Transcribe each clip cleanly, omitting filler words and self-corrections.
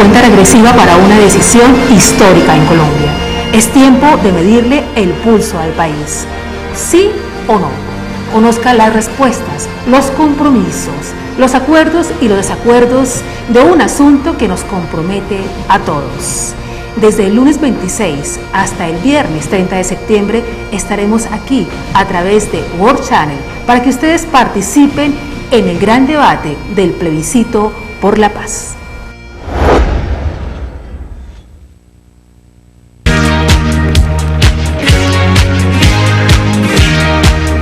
cuenta regresiva para una decisión histórica en Colombia. Es tiempo de medirle el pulso al país. ¿Sí o no? Conozca las respuestas, los compromisos, los acuerdos y los desacuerdos de un asunto que nos compromete a todos. Desde el lunes 26 hasta el viernes 30 de septiembre estaremos aquí a través de World Channel para que ustedes participen en el gran debate del plebiscito por la paz.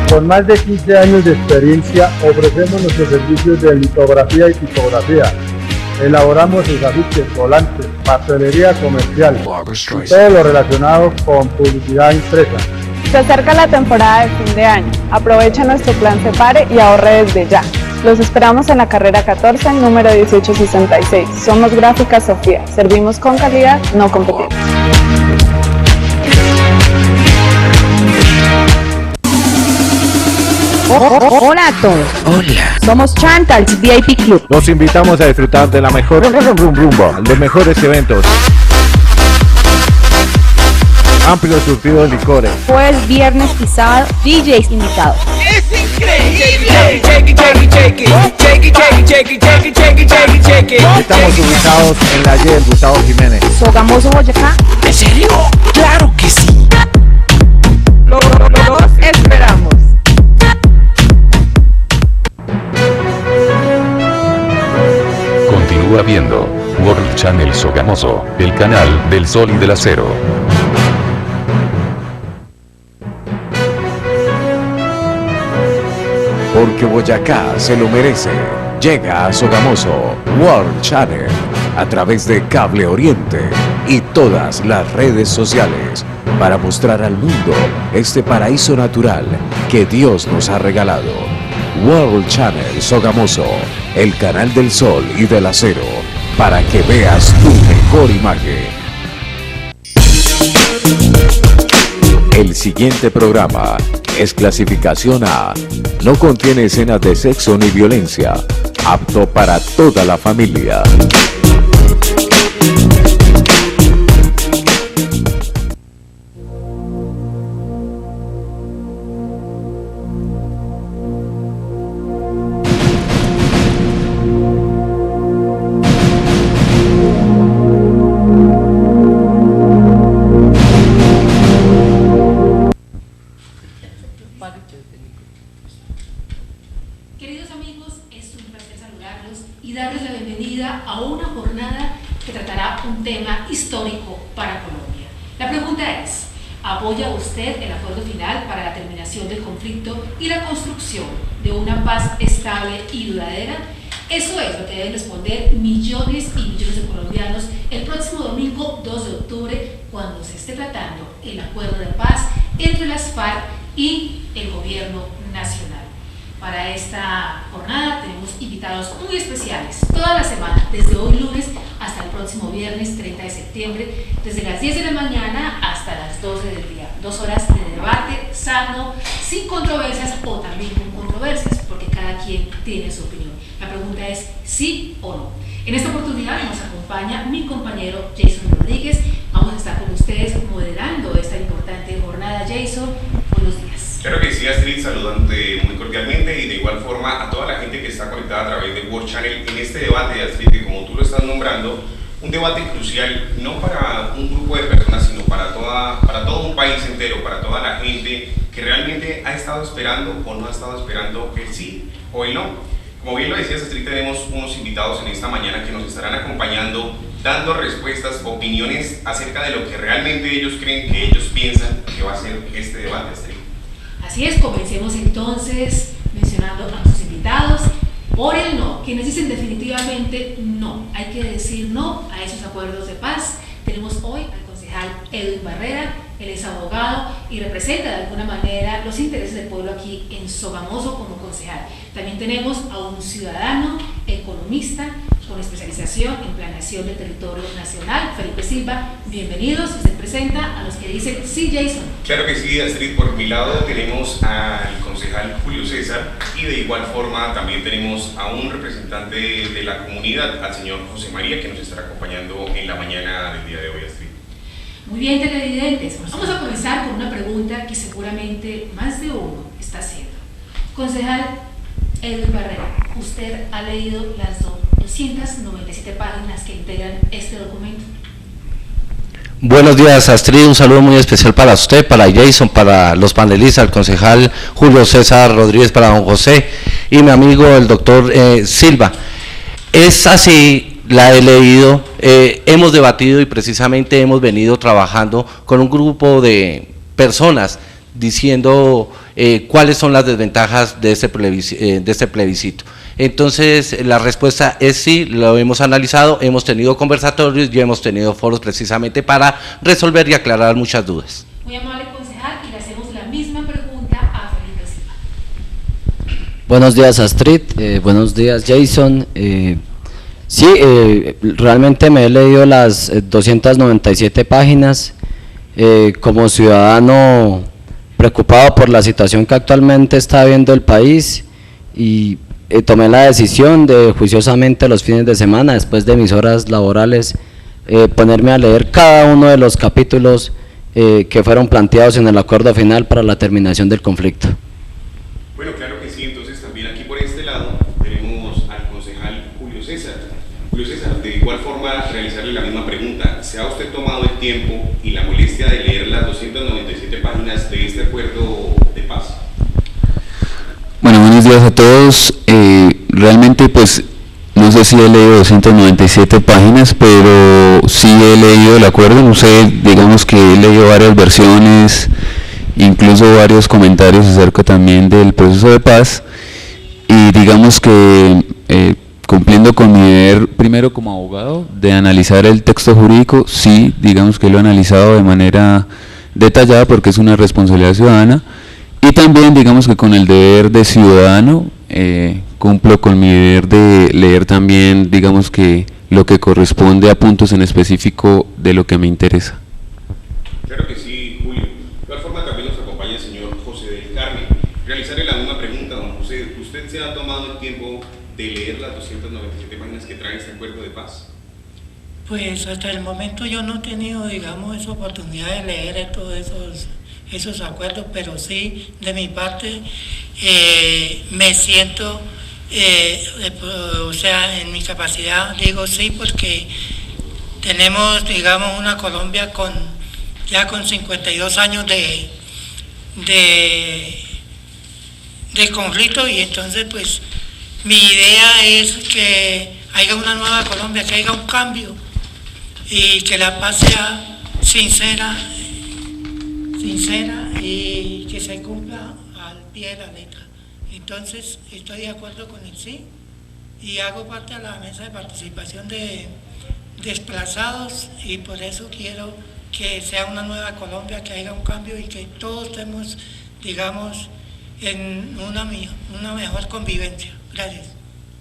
Con más de 15 años de experiencia, ofrecemos nuestros servicios de litografía y tipografía. Elaboramos sus afiches, volantes, papelería comercial y todo lo relacionado con publicidad impresa. Se acerca la temporada de fin de año. Aprovecha nuestro plan Separe y ahorre desde ya. Los esperamos en la carrera 14, número 1866. Somos Gráficas Sofía. Servimos con calidad, no competimos. Hola a todos. Hola. Somos Chantals VIP Club. Los invitamos a disfrutar de la mejor rumbo, de mejores eventos. Amplio surtido de licores. Jueves, viernes y sábado, DJs invitados. ¡Es increíble! Cheque, cheque, cheque. Cheque, cheque, cheque, cheque, cheque, cheque, cheque. Estamos ubicados en la Y Gustavo Jiménez. Sogamoso, Boyacá. ¿En serio? ¡Claro que sí! Los esperamos. Continúa viendo World Channel Sogamoso, el canal del sol y del acero. Porque Boyacá se lo merece. Llega a Sogamoso World Channel a través de Cable Oriente y todas las redes sociales para mostrar al mundo este paraíso natural que Dios nos ha regalado. World Channel Sogamoso, el canal del sol y del acero, para que veas tu mejor imagen. El siguiente programa es clasificación A. No contiene escenas de sexo ni violencia. Apto para toda la familia. Queridos amigos, es un placer saludarlos y darles la bienvenida a una jornada que tratará un tema histórico para Colombia. La pregunta es, ¿apoya usted el acuerdo final para la terminación del conflicto y la construcción de una paz estable y duradera? Eso es lo que deben responder millones y millones de colombianos el próximo domingo 2 de octubre cuando se esté tratando el acuerdo de paz entre las FARC y el gobierno nacional. Para esta jornada tenemos invitados muy especiales toda la semana, desde hoy lunes hasta el próximo viernes 30 de septiembre, desde las 10 de la mañana hasta las 12 del día. 2 horas de debate sano, sin controversias o también con controversias, porque cada quien tiene su opinión. La pregunta es sí o no. En esta oportunidad nos acompaña mi compañero Jason Rodríguez. Vamos a estar con ustedes moderando esta importante jornada. Jason, buenos días. Claro que sí, Astrid, saludante muy cordialmente y de igual forma a toda la gente que está conectada a través de World Channel en este debate, Astrid, que como tú lo estás nombrando, un debate crucial no para un grupo de personas, sino para todo un país entero, para toda la gente que realmente ha estado esperando o no ha estado esperando el sí o el no. Como bien lo decías, Astrid, tenemos unos invitados en esta mañana que nos estarán acompañando, dando respuestas, opiniones acerca de lo que realmente ellos creen, que ellos piensan que va a ser este debate, Astrid. Así es, comencemos entonces mencionando a nuestros invitados. Por el no, quienes dicen definitivamente no, hay que decir no a esos acuerdos de paz. Tenemos hoy al concejal Edwin Barrera, él es abogado y representa de alguna manera los intereses del pueblo aquí en Sogamoso como concejal. También tenemos a un ciudadano, economista, con especialización en planeación del territorio nacional. Felipe Silva, bienvenidos. Se presenta a los que dicen sí, Jason. Claro que sí, Astrid. Por mi lado tenemos al concejal Julio César y de igual forma también tenemos a un representante de la comunidad, al señor José María, que nos estará acompañando en la mañana del día de hoy, Astrid. Muy bien, televidentes. Vamos a comenzar con una pregunta que seguramente más de uno está haciendo. Concejal Edwin Barrera, ¿usted ha leído las 297 páginas que integran este documento? Buenos días, Astrid, un saludo muy especial para usted, para Jason, para los panelistas, el concejal Julio César Rodríguez, para don José y mi amigo el doctor Silva. Es así. La he leído, hemos debatido y precisamente hemos venido trabajando con un grupo de personas diciendo cuáles son las desventajas de este plebiscito. Entonces la respuesta es sí, lo hemos analizado, hemos tenido conversatorios y hemos tenido foros precisamente para resolver y aclarar muchas dudas. Muy amable concejal, y le hacemos la misma pregunta a Felipe Silva. Buenos días, Astrid, buenos días, Jason. Sí, realmente me he leído las 297 páginas. Como ciudadano preocupado por la situación que actualmente está viviendo el país, y tomé la decisión de juiciosamente los fines de semana, después de mis horas laborales, ponerme a leer cada uno de los capítulos que fueron planteados en el acuerdo final para la terminación del conflicto. Bueno, claro que sí. Entonces también aquí por este lado tenemos al concejal Julio César. Julio César, de igual forma realizarle la misma pregunta. ¿Se ha usted tomado el tiempo y la molestia de leer las 297 páginas de este acuerdo de paz? Bueno, buenos días a todos. Realmente pues no sé si he leído 297 páginas, pero sí he leído el acuerdo. No sé, digamos que he leído varias versiones, incluso varios comentarios acerca también del proceso de paz, y digamos que cumpliendo con mi deber primero como abogado de analizar el texto jurídico, sí, digamos que lo he analizado de manera detallada porque es una responsabilidad ciudadana, y también digamos que con el deber de ciudadano cumplo con mi deber de leer también, digamos que lo que corresponde a puntos en específico de lo que me interesa. Claro que sí, Julio. De igual forma también nos acompaña el señor José del Carmen. Realizarle la misma pregunta, don José. ¿Usted se ha tomado el tiempo de leer las 297 páginas que trae este acuerdo de paz? Pues hasta el momento yo no he tenido, digamos, esa oportunidad de leer todos esos acuerdos, pero sí, de mi parte, me siento, o sea, en mi capacidad, digo sí, porque tenemos, digamos, una Colombia ya con 52 años de conflicto, y entonces pues mi idea es que haya una nueva Colombia, que haya un cambio y que la paz sea sincera y que se cumpla al pie de la letra. Entonces estoy de acuerdo con el sí y hago parte de la mesa de participación de desplazados, y por eso quiero que sea una nueva Colombia, que haya un cambio y que todos estemos, digamos, en una mejor convivencia. Gracias.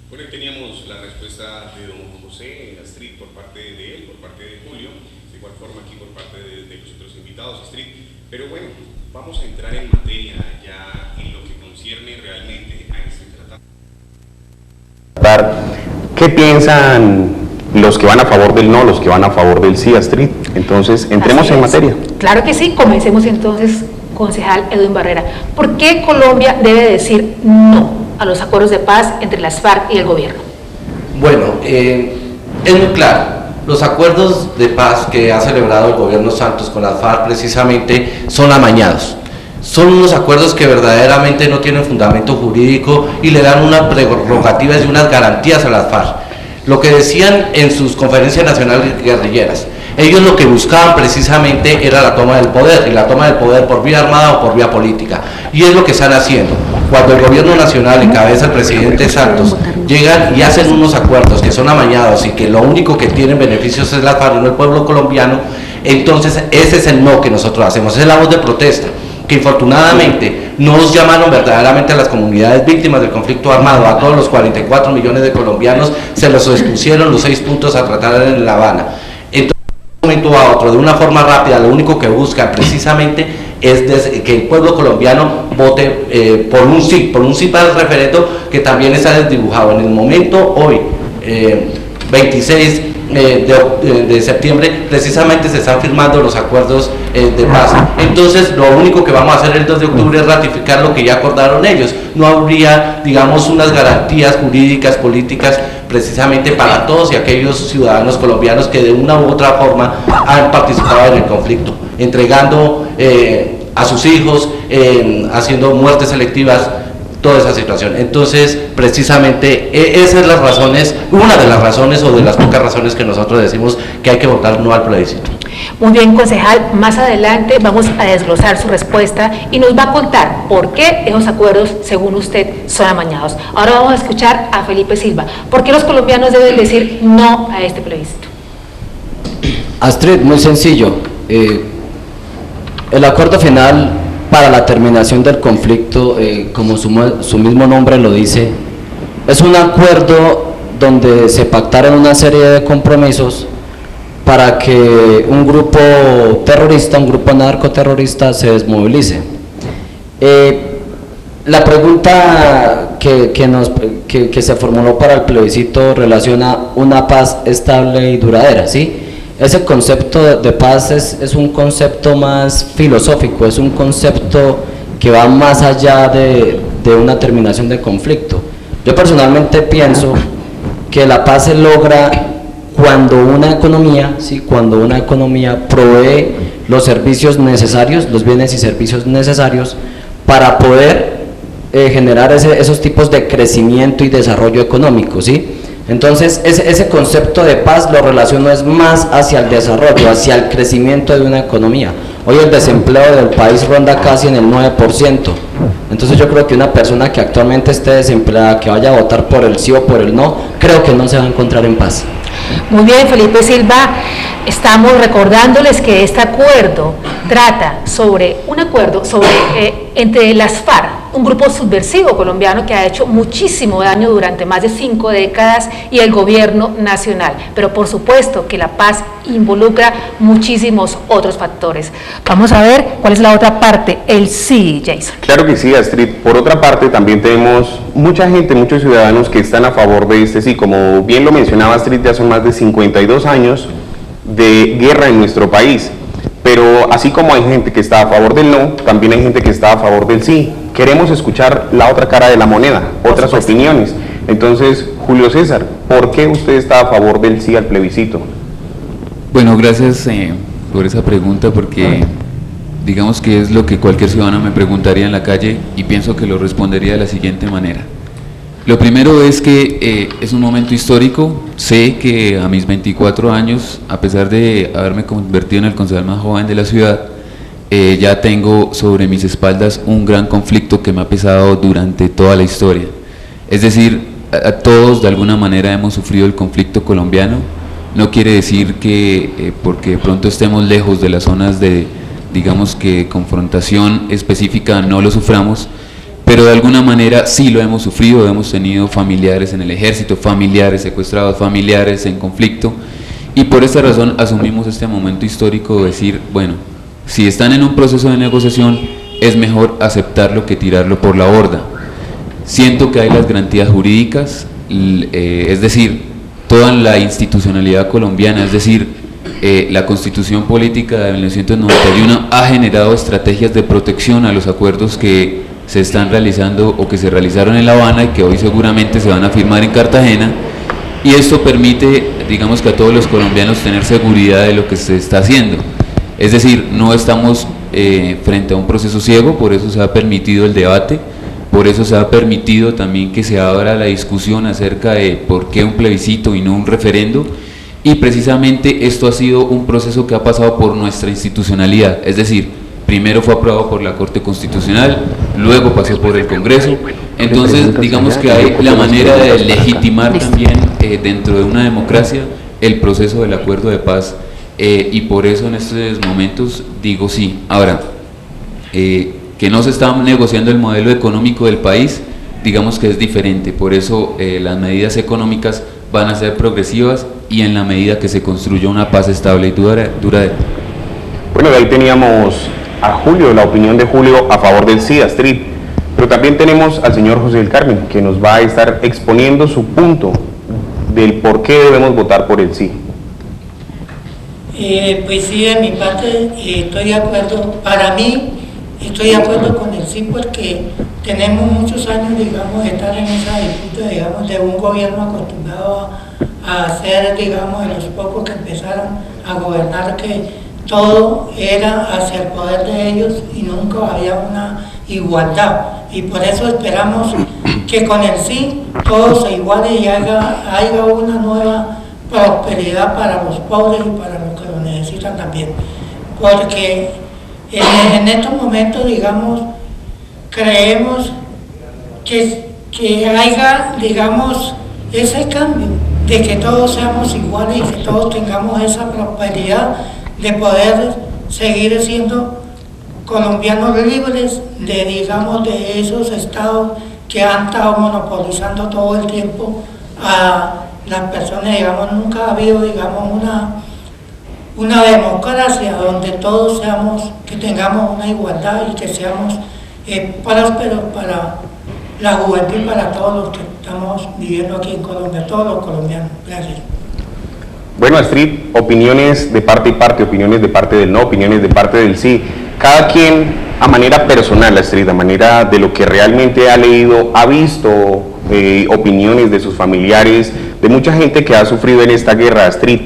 Bueno, ahí teníamos la respuesta de don José Astrid por parte de él, por parte de Julio, de igual forma aquí por parte de los otros invitados, Astrid. Pero bueno, vamos a entrar en materia ya en lo que concierne realmente a este tratado. ¿Qué piensan los que van a favor del no, los que van a favor del sí, Astrid? Entonces, entremos en materia. Claro que sí, comencemos entonces, concejal Edwin Barrera. ¿Por qué Colombia debe decir no a los acuerdos de paz entre las FARC y el gobierno? Bueno, es muy claro. Los acuerdos de paz que ha celebrado el gobierno Santos con las FARC precisamente son amañados. Son unos acuerdos que verdaderamente no tienen fundamento jurídico y le dan unas prerrogativas y unas garantías a las FARC. Lo que decían en sus conferencias nacionales guerrilleras, ellos lo que buscaban precisamente era la toma del poder, y la toma del poder por vía armada o por vía política, y es lo que están haciendo. Cuando el gobierno nacional encabeza el presidente Santos, llegan y hacen unos acuerdos que son amañados y que lo único que tienen beneficios es la FARC y no el pueblo colombiano, entonces ese es el no que nosotros hacemos, esa es la voz de protesta que infortunadamente no llamaron verdaderamente a las comunidades víctimas del conflicto armado, a todos los 44 millones de colombianos, se los expusieron los 6 puntos a tratar en La Habana. Entonces, de un momento a otro, de una forma rápida, lo único que buscan precisamente es que el pueblo colombiano vote por un sí para el referendo, que también está desdibujado. En el momento hoy, 26 de septiembre, precisamente se están firmando los acuerdos de paz. Entonces, lo único que vamos a hacer el 2 de octubre es ratificar lo que ya acordaron ellos. No habría, digamos, unas garantías jurídicas, políticas, precisamente para todos y aquellos ciudadanos colombianos que de una u otra forma han participado en el conflicto, entregando a sus hijos, haciendo muertes selectivas, toda esa situación. Entonces, precisamente, esa es las razones, una de las razones o de las pocas razones que nosotros decimos que hay que votar no al plebiscito. Muy bien, concejal, más adelante vamos a desglosar su respuesta y nos va a contar por qué esos acuerdos, según usted, son amañados. Ahora vamos a escuchar a Felipe Silva. ¿Por qué los colombianos deben decir no a este plebiscito? Astrid, muy sencillo. El acuerdo final para la terminación del conflicto, como su mismo nombre lo dice, es un acuerdo donde se pactaron una serie de compromisos para que un grupo terrorista, un grupo narcoterrorista se desmovilice. La pregunta que se formuló para el plebiscito relaciona una paz estable y duradera, ¿sí? Ese concepto de paz es un concepto más filosófico, es un concepto que va más allá de una terminación de conflicto. Yo personalmente pienso que la paz se logra cuando una economía, ¿sí? Cuando una economía provee los servicios necesarios, los bienes y servicios necesarios para poder generar esos tipos de crecimiento y desarrollo económico, ¿sí? Entonces, ese concepto de paz lo relaciono es más hacia el desarrollo, hacia el crecimiento de una economía. Hoy el desempleo del país ronda casi en el 9%. Entonces yo creo que una persona que actualmente esté desempleada, que vaya a votar por el sí o por el no, creo que no se va a encontrar en paz. Muy bien, Felipe Silva, estamos recordándoles que este acuerdo trata sobre un acuerdo entre las FARC, un grupo subversivo colombiano que ha hecho muchísimo daño durante más de 5 décadas, y el gobierno nacional, pero por supuesto que la paz involucra muchísimos otros factores. Vamos a ver cuál es la otra parte, el sí, Jason. Claro que sí, Astrid. Por otra parte, también tenemos mucha gente, muchos ciudadanos que están a favor de este sí. Como bien lo mencionaba Astrid, ya son más de 52 años de guerra en nuestro país. Pero así como hay gente que está a favor del no, también hay gente que está a favor del sí. Queremos escuchar la otra cara de la moneda, otras opiniones. Entonces, Julio César, ¿por qué usted está a favor del sí al plebiscito? Bueno, gracias por esa pregunta, porque digamos que es lo que cualquier ciudadano me preguntaría en la calle, y pienso que lo respondería de la siguiente manera. Lo primero es que es un momento histórico. Sé que a mis 24 años, a pesar de haberme convertido en el concejal más joven de la ciudad, ya tengo sobre mis espaldas un gran conflicto que me ha pesado durante toda la historia. Es decir, a todos de alguna manera hemos sufrido el conflicto colombiano. No quiere decir que porque de pronto estemos lejos de las zonas de, digamos que, confrontación específica, no lo suframos, pero de alguna manera sí lo hemos sufrido. Hemos tenido familiares en el ejército, familiares secuestrados, familiares en conflicto, y por esta razón asumimos este momento histórico de decir, bueno, si están en un proceso de negociación, es mejor aceptarlo que tirarlo por la borda. Siento que hay las garantías jurídicas, es decir, toda la institucionalidad colombiana, es decir, la Constitución Política de 1991 ha generado estrategias de protección a los acuerdos que se están realizando o que se realizaron en La Habana y que hoy seguramente se van a firmar en Cartagena, y esto permite, digamos, que a todos los colombianos tener seguridad de lo que se está haciendo. Es decir, no estamos frente a un proceso ciego, por eso se ha permitido el debate, por eso se ha permitido también que se abra la discusión acerca de por qué un plebiscito y no un referendo, y precisamente esto ha sido un proceso que ha pasado por nuestra institucionalidad. Es decir, primero fue aprobado por la Corte Constitucional, luego pasó por el Congreso. Entonces, digamos que hay la manera de legitimar también dentro de una democracia el proceso del acuerdo de paz, y por eso en estos momentos digo sí. Ahora, que no se está negociando el modelo económico del país, digamos que es diferente. Por eso las medidas económicas van a ser progresivas y en la medida que se construya una paz estable y duradera. Bueno, de ahí teníamos a Julio, la opinión de Julio a favor del sí, Astrid, pero también tenemos al señor José del Carmen, que nos va a estar exponiendo su punto del por qué debemos votar por el sí. Pues sí, de mi parte estoy de acuerdo. Para mí, estoy de acuerdo con el sí, porque tenemos muchos años, digamos, de estar en esa disputa, digamos, de un gobierno acostumbrado a ser, digamos, de los pocos que empezaron a gobernar, que todo era hacia el poder de ellos y nunca había una igualdad. Y por eso esperamos que con el sí todo se iguale y haya una nueva prosperidad para los pobres y para los que lo necesitan también. Porque en estos momentos, digamos, creemos que haya, digamos, ese cambio de que todos seamos iguales y que todos tengamos esa prosperidad de poder seguir siendo colombianos libres de, digamos, de esos estados que han estado monopolizando todo el tiempo a las personas. Digamos, nunca ha habido, digamos, una democracia donde todos seamos, que tengamos una igualdad y que seamos prósperos para la juventud y para todos los que estamos viviendo aquí en Colombia, todos los colombianos. Gracias. Bueno, Astrid, opiniones de parte y parte, opiniones de parte del no, opiniones de parte del sí. Cada quien a manera personal, Astrid, a manera de lo que realmente ha leído, ha visto opiniones de sus familiares, de mucha gente que ha sufrido en esta guerra, Astrid.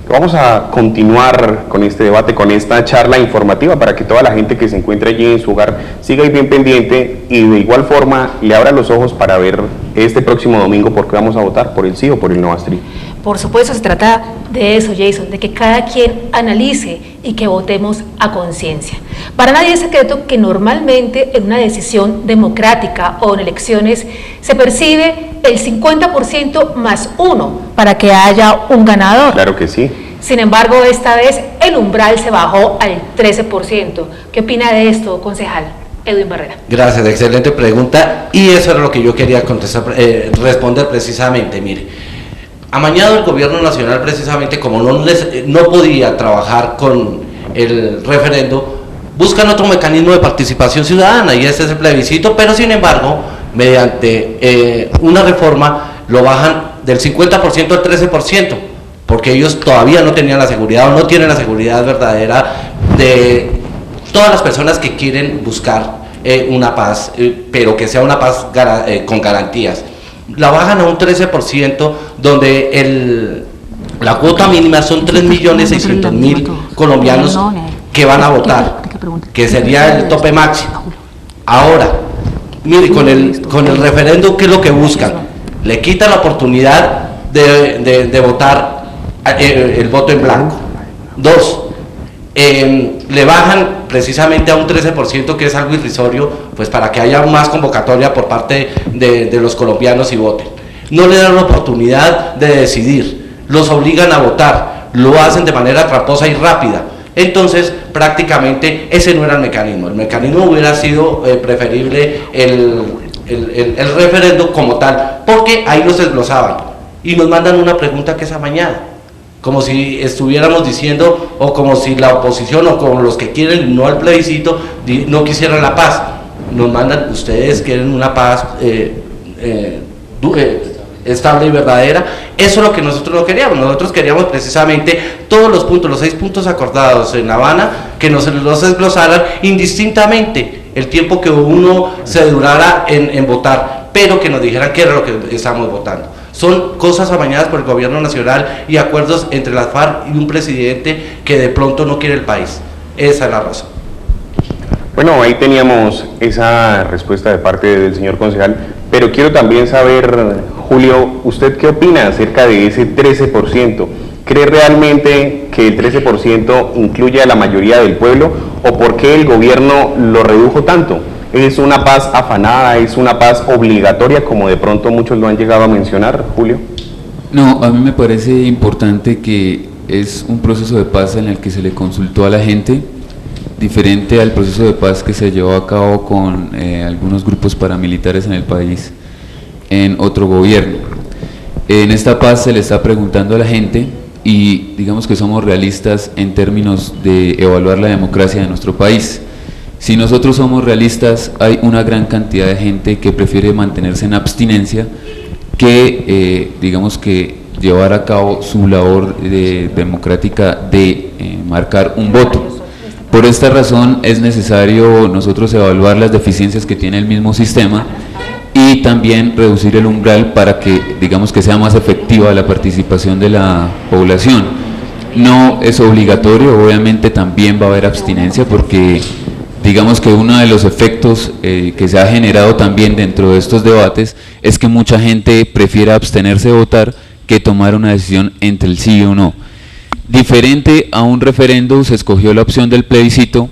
Vamos a continuar con este debate, con esta charla informativa para que toda la gente que se encuentre allí en su hogar siga ahí bien pendiente y de igual forma le abra los ojos para ver este próximo domingo por qué vamos a votar, por el sí o por el no, Astrid. Por supuesto, se trata de eso, Jason, de que cada quien analice y que votemos a conciencia. Para nadie es secreto que normalmente en una decisión democrática o en elecciones se percibe el 50% más 1 para que haya un ganador. Claro que sí. Sin embargo, esta vez el umbral se bajó al 13%. ¿Qué opina de esto, concejal Edwin Barrera? Gracias, excelente pregunta, y eso era lo que yo quería contestar, responder precisamente. Mire, amañado el gobierno nacional, precisamente como no podía trabajar con el referendo, buscan otro mecanismo de participación ciudadana y ese es el plebiscito, pero sin embargo, mediante una reforma lo bajan del 50% al 13%, porque ellos todavía no tenían la seguridad o no tienen la seguridad verdadera de todas las personas que quieren buscar una paz, pero que sea una paz con garantías. La bajan a un 13%, donde la cuota mínima son 3.600.000 colombianos que van a votar, que sería el tope máximo. Ahora, mire, con el referendo, ¿qué es lo que buscan? Le quitan la oportunidad de votar el voto en blanco. Dos, le bajan precisamente a un 13%, que es algo irrisorio, pues para que haya más convocatoria por parte de los colombianos y voten. No le dan la oportunidad de decidir, los obligan a votar, lo hacen de manera tramposa y rápida. Entonces, prácticamente ese no era el mecanismo hubiera sido preferible el referendo como tal, porque ahí nos desglosaban y nos mandan una pregunta que es amañada, como si estuviéramos diciendo, o como si la oposición o como los que quieren no al plebiscito no quisieran la paz. Nos mandan, ustedes quieren una paz estable y verdadera. Eso es lo que nosotros no queríamos. Nosotros queríamos precisamente todos los puntos, los 6 puntos acordados en La Habana, que nos los desglosaran indistintamente el tiempo que uno se durara en votar, pero que nos dijeran qué era lo que estábamos votando. Son cosas amañadas por el gobierno nacional y acuerdos entre las FARC y un presidente que de pronto no quiere el país. Esa es la razón. Bueno, ahí teníamos esa respuesta de parte del señor concejal, pero quiero también saber, Julio, ¿usted qué opina acerca de ese 13%? ¿Cree realmente que el 13% incluye a la mayoría del pueblo o por qué el gobierno lo redujo tanto? ¿Es una paz afanada, es una paz obligatoria, como de pronto muchos lo han llegado a mencionar, Julio? No, a mí me parece importante que es un proceso de paz en el que se le consultó a la gente diferente al proceso de paz que se llevó a cabo con algunos grupos paramilitares en el país en otro gobierno. En esta paz se le está preguntando a la gente, y digamos que somos realistas en términos de evaluar la democracia de nuestro país. Si nosotros somos realistas, hay una gran cantidad de gente que prefiere mantenerse en abstinencia que, digamos que, llevar a cabo su labor democrática de marcar un voto. Por esta razón es necesario nosotros evaluar las deficiencias que tiene el mismo sistema y también reducir el umbral para que, digamos, que sea más efectiva la participación de la población. No es obligatorio, obviamente también va a haber abstinencia, porque digamos que uno de los efectos que se ha generado también dentro de estos debates es que mucha gente prefiere abstenerse de votar que tomar una decisión entre el sí o no. Diferente a un referendo, se escogió la opción del plebiscito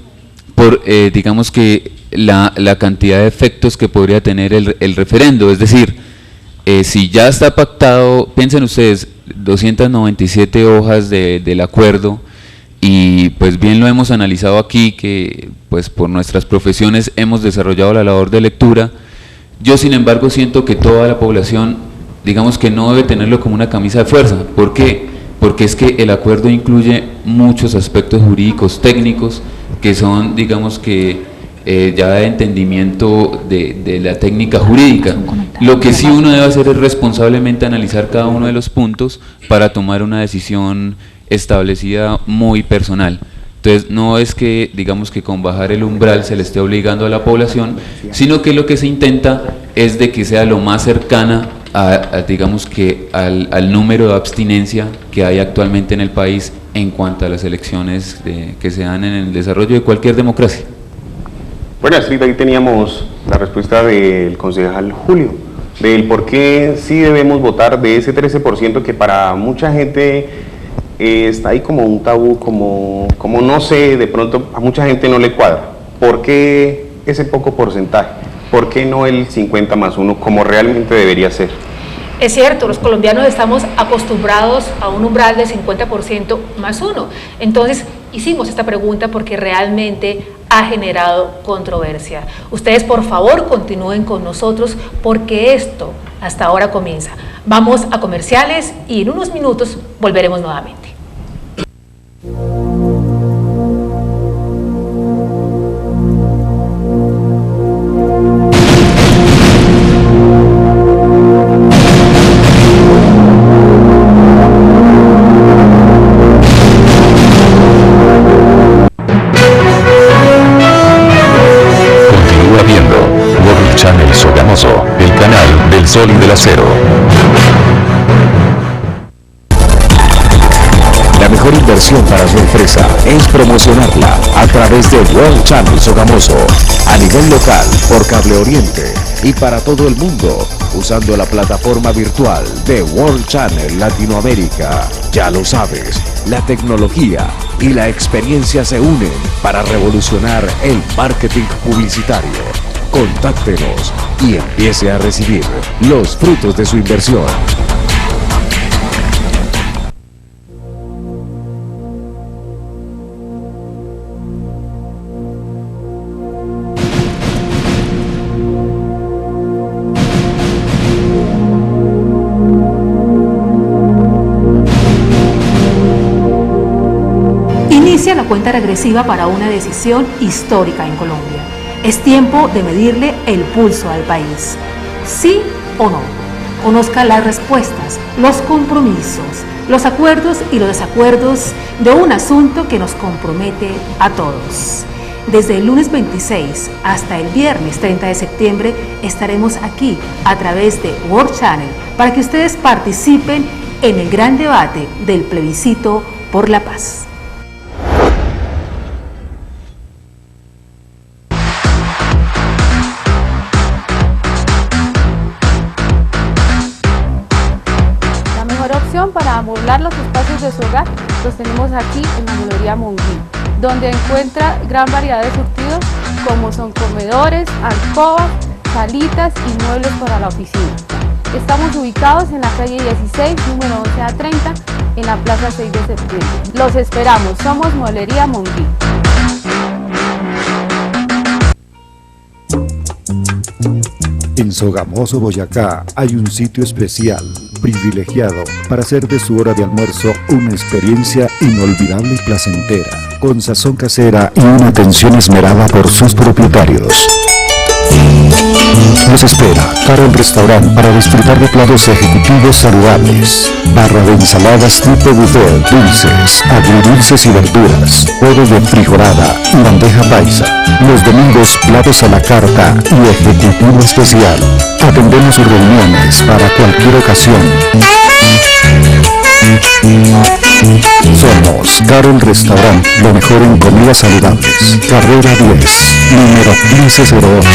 por, digamos que, la cantidad de efectos que podría tener el referendo. Es decir, si ya está pactado, piensen ustedes, 297 hojas del acuerdo, y pues bien lo hemos analizado aquí, que pues por nuestras profesiones hemos desarrollado la labor de lectura. Yo sin embargo siento que toda la población, digamos que no debe tenerlo como una camisa de fuerza. ¿Por qué? Porque es que el acuerdo incluye muchos aspectos jurídicos, técnicos, que son, digamos que, ya de entendimiento de la técnica jurídica. Lo que sí uno debe hacer es responsablemente analizar cada uno de los puntos para tomar una decisión establecida muy personal. Entonces no es que, digamos que con bajar el umbral se le esté obligando a la población, sino que lo que se intenta es de que sea lo más cercana digamos que al número de abstinencia que hay actualmente en el país en cuanto a las elecciones que se dan en el desarrollo de cualquier democracia. Bueno, Astrid, ahí teníamos la respuesta del concejal Julio, del por qué sí debemos votar, de ese 13% que para mucha gente está ahí como un tabú, como no sé, de pronto a mucha gente no le cuadra. ¿Por qué ese poco porcentaje? ¿Por qué no el 50+1 como realmente debería ser? Es cierto, los colombianos estamos acostumbrados a un umbral de 50% más 1. Entonces hicimos esta pregunta porque realmente ha generado controversia. Ustedes por favor continúen con nosotros porque esto hasta ahora comienza. Vamos a comerciales y en unos minutos volveremos nuevamente. El canal del Sol y del Acero. La mejor inversión para su empresa es promocionarla a través de World Channel Sogamoso, a nivel local por Cable Oriente y para todo el mundo, usando la plataforma virtual de World Channel Latinoamérica. Ya lo sabes, la tecnología y la experiencia se unen para revolucionar el marketing publicitario. Contáctenos y empiece a recibir los frutos de su inversión. Inicia la cuenta regresiva para una decisión histórica en Colombia. Es tiempo de medirle el pulso al país. ¿Sí o no? Conozca las respuestas, los compromisos, los acuerdos y los desacuerdos de un asunto que nos compromete a todos. Desde el lunes 26 hasta el viernes 30 de septiembre estaremos aquí a través de World Channel para que ustedes participen en el gran debate del plebiscito por la paz. Para amoblar los espacios de su hogar los tenemos aquí en la mueblería Monguí, donde encuentra gran variedad de surtidos como son comedores, alcobas, salitas y muebles para la oficina. Estamos ubicados en la calle 16, número 11 a 30, en la plaza 6 de septiembre. Los esperamos, somos Mueblería Monguí. En Sogamoso, Boyacá, hay un sitio especial, privilegiado, para hacer de su hora de almuerzo una experiencia inolvidable y placentera, con sazón casera y una atención esmerada por sus propietarios. Los espera Carol Restaurant para disfrutar de platos ejecutivos saludables, barra de ensaladas tipo buffet, dulces, agridulces y verduras, huevos de frijolada y bandeja paisa. Los domingos platos a la carta y ejecutivo especial. Atendemos sus reuniones para cualquier ocasión. Somos Carol Restaurant, lo mejor en comidas saludables. Carrera 10, número 1508.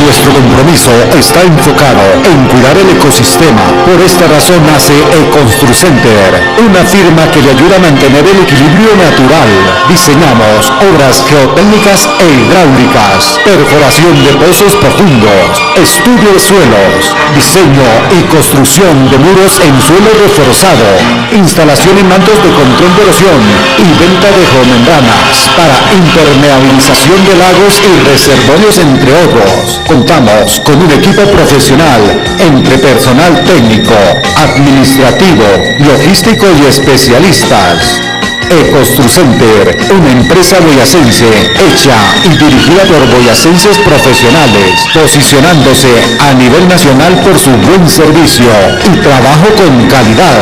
Nuestro compromiso está enfocado en cuidar el ecosistema. Por esta razón nace EcostruCenter, una firma que le ayuda a mantener el equilibrio natural. Diseñamos obras geotécnicas e hidráulicas, perforación de pozos profundos, estudio de suelos, diseño y construcción de muros en suelo reforzado, instalación en mantos de control de erosión y venta de geomembranas para impermeabilización de lagos y reservorios, entre otros. Contamos con un equipo profesional entre personal técnico, administrativo, logístico y especialistas. EcostruCenter, una empresa boyacense hecha y dirigida por boyacenses profesionales, posicionándose a nivel nacional por su buen servicio y trabajo con calidad.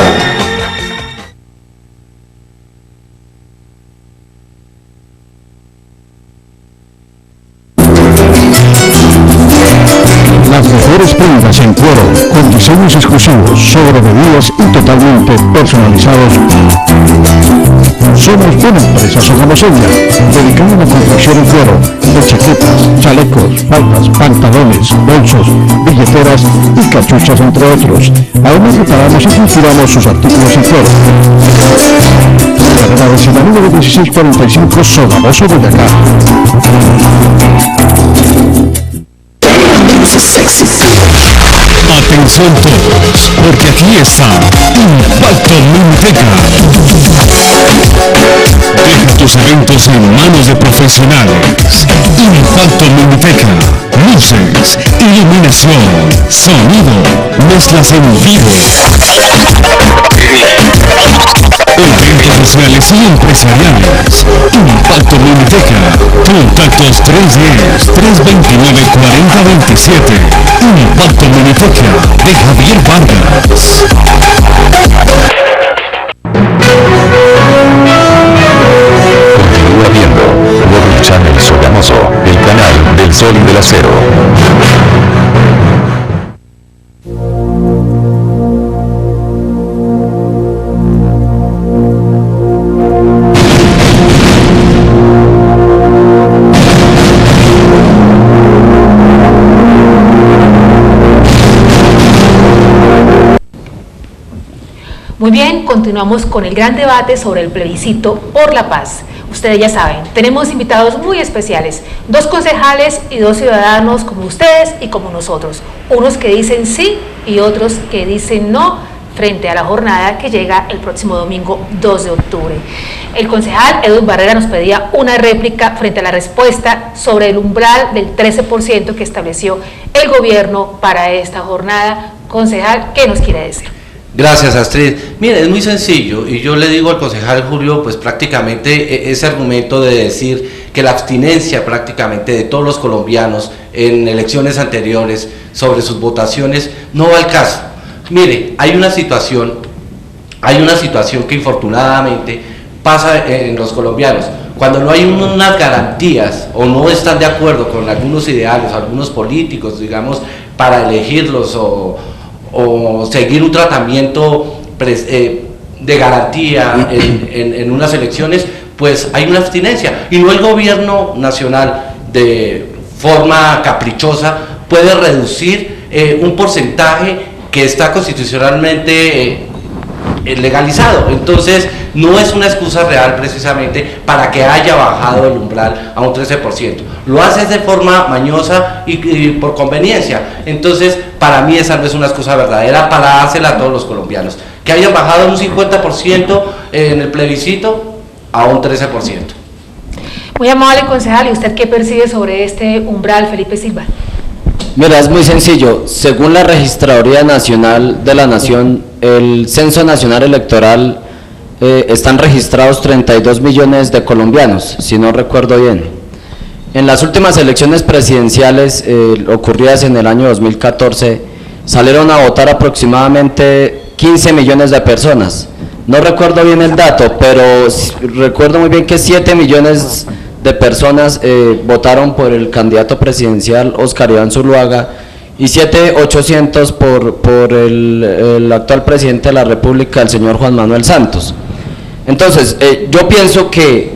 Las mejores prendas en cuero, con diseños exclusivos, sobre medidas y totalmente personalizados. Somos una empresa sogamoseña, dedicada a la confección en cuero, de chaquetas, chalecos, faldas, pantalones, bolsos, billeteras y cachuchas, entre otros. Además reparamos y cultivamos sus artículos en cuero. Carrera vecina número 1645, Sogamoso, Boyacá. Atención todos, porque aquí está Impacto Miniteca. Deja tus eventos en manos de profesionales. Impacto Miniteca. Luces, iluminación, sonido, mezclas en vivo. Eventos sociales y empresariales. Impacto Miniteca. Contactos 310-329-4027. Impacto Miniteca de Javier Vargas. Continúa viendo World Channel Sogamoso, el canal del sol y del acero. Muy bien, continuamos con el gran debate sobre el plebiscito por la paz. Ustedes ya saben, tenemos invitados muy especiales, 2 concejales y 2 ciudadanos como ustedes y como nosotros, unos que dicen sí y otros que dicen no frente a la jornada que llega el próximo domingo 2 de octubre. El concejal Edwin Barrera nos pedía una réplica frente a la respuesta sobre el umbral del 13% que estableció el gobierno para esta jornada. Concejal, ¿qué nos quiere decir? Gracias, Astrid. Mire, es muy sencillo y yo le digo al concejal Julio, pues prácticamente ese argumento de decir que la abstinencia prácticamente de todos los colombianos en elecciones anteriores sobre sus votaciones no va al caso. Mire, hay una situación que infortunadamente pasa en los colombianos. Cuando no hay unas garantías o no están de acuerdo con algunos ideales, algunos políticos, digamos, para elegirlos o seguir un tratamiento de garantía en unas elecciones, pues hay una abstinencia. Y no el gobierno nacional de forma caprichosa puede reducir un porcentaje que está constitucionalmente legalizado. Entonces no es una excusa real precisamente para que haya bajado el umbral a un 13%. Lo hace de forma mañosa y por conveniencia. Entonces para mí esa no es una excusa verdadera para dársela a todos los colombianos. Que hayan bajado un 50% en el plebiscito a un 13%. Muy amable concejal, ¿y usted qué percibe sobre este umbral, Felipe Silva? Mira, es muy sencillo. Según la Registraduría Nacional de la Nación, el Censo Nacional Electoral, están registrados 32 millones de colombianos, si no recuerdo bien. En las últimas elecciones presidenciales ocurridas en el año 2014, salieron a votar aproximadamente 15 millones de personas. No recuerdo bien el dato, pero recuerdo muy bien que 7 millones de personas votaron por el candidato presidencial Oscar Iván Zuluaga y 7.800 por el actual presidente de la República, el señor Juan Manuel Santos. Entonces, yo pienso que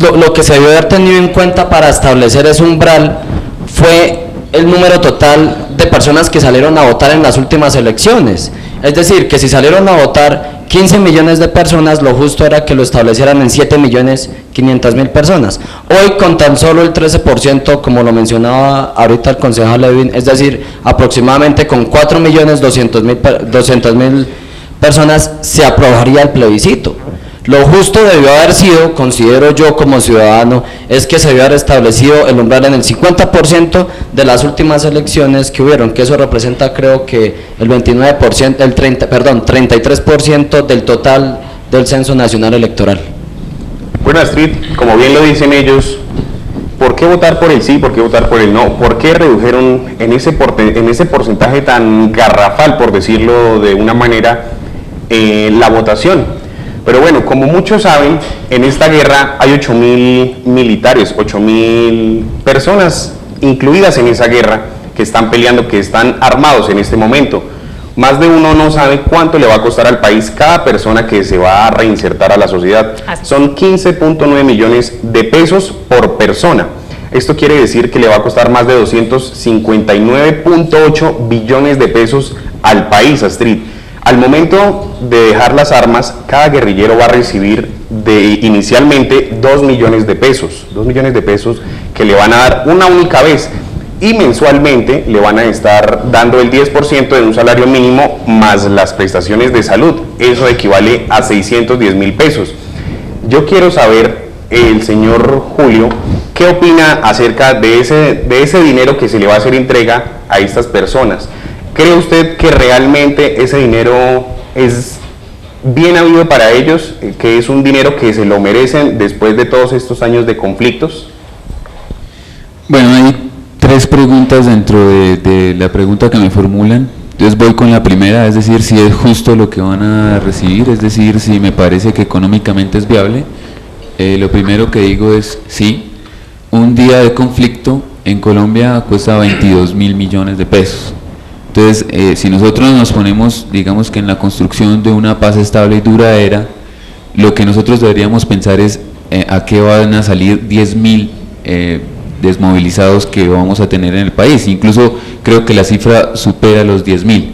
lo que se debió haber tenido en cuenta para establecer ese umbral fue el número total de personas que salieron a votar en las últimas elecciones. Es decir, que si salieron a votar 15 millones de personas, lo justo era que lo establecieran en 7.500.000 personas. Hoy con tan solo el 13%, como lo mencionaba ahorita el concejal Levin, es decir, aproximadamente con 4.200.000 personas se aprobaría el plebiscito. Lo justo debió haber sido, considero yo como ciudadano, es que se debió haber establecido el umbral en el 50% de las últimas elecciones que hubieron, que eso representa creo que el 33% del total del Censo Nacional Electoral. Bueno, Astrid, como bien lo dicen ellos, ¿por qué votar por el sí? ¿Por qué votar por el no? ¿Por qué redujeron en ese porcentaje tan garrafal, por decirlo de una manera, la votación? Pero bueno, como muchos saben, en esta guerra hay 8.000 militares, 8.000 personas incluidas en esa guerra que están peleando, que están armados en este momento. Más de uno no sabe cuánto le va a costar al país cada persona que se va a reinsertar a la sociedad. Son 15.9 millones de pesos por persona. Esto quiere decir que le va a costar más de 259.8 billones de pesos al país, Astrid. Al momento de dejar las armas, cada guerrillero va a recibir inicialmente 2 millones de pesos, 2 millones de pesos que le van a dar una única vez y mensualmente le van a estar dando el 10% de un salario mínimo más las prestaciones de salud. Eso equivale a 610.000 pesos. Yo quiero saber, el señor Julio, ¿qué opina acerca de ese dinero que se le va a hacer entrega a estas personas? ¿Cree usted que realmente ese dinero es bien habido para ellos, que es un dinero que se lo merecen después de todos estos años de conflictos? Bueno, hay tres preguntas dentro de la pregunta que me formulan. Entonces voy con la primera, es decir, si es justo lo que van a recibir, es decir, si me parece que económicamente es viable. Lo primero que digo es sí, un día de conflicto en Colombia cuesta 22.000 millones de pesos. Entonces, si nosotros nos ponemos, digamos que en la construcción de una paz estable y duradera, lo que nosotros deberíamos pensar es a qué van a salir 10.000 desmovilizados que vamos a tener en el país. Incluso creo que la cifra supera los 10.000.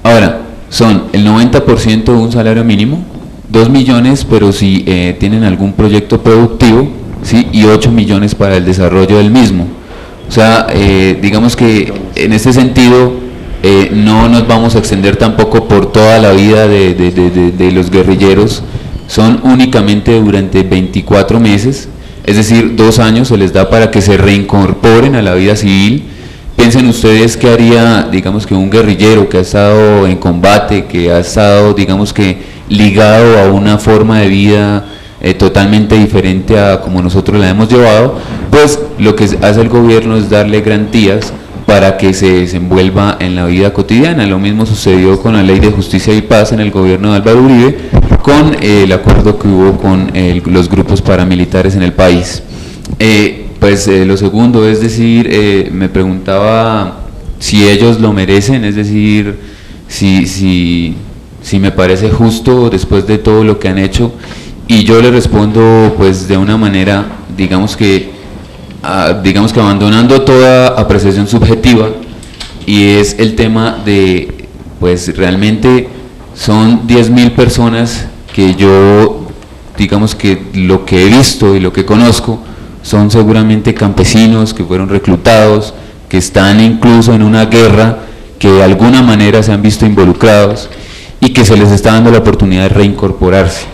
Ahora, son el 90% de un salario mínimo, 2 millones, pero si tienen algún proyecto productivo, ¿sí? Y 8 millones para el desarrollo del mismo. O sea, digamos que en este sentido no nos vamos a extender tampoco por toda la vida de los guerrilleros. Son únicamente durante 24 meses, es decir, 2 años se les da para que se reincorporen a la vida civil. Piensen ustedes qué haría, digamos que un guerrillero que ha estado en combate, que ha estado, digamos que ligado a una forma de vida totalmente diferente a como nosotros la hemos llevado. Pues lo que hace el gobierno es darle garantías para que se desenvuelva en la vida cotidiana. Lo mismo sucedió con la Ley de Justicia y Paz en el gobierno de Álvaro Uribe, con el acuerdo que hubo con los grupos paramilitares en el país. Lo segundo, es decir, me preguntaba si ellos lo merecen, es decir, si me parece justo después de todo lo que han hecho, y yo le respondo pues de una manera, digamos que abandonando toda apreciación subjetiva, y es el tema de, pues realmente son 10.000 personas que yo, digamos que lo que he visto y lo que conozco, son seguramente campesinos que fueron reclutados, que están incluso en una guerra, que de alguna manera se han visto involucrados y que se les está dando la oportunidad de reincorporarse.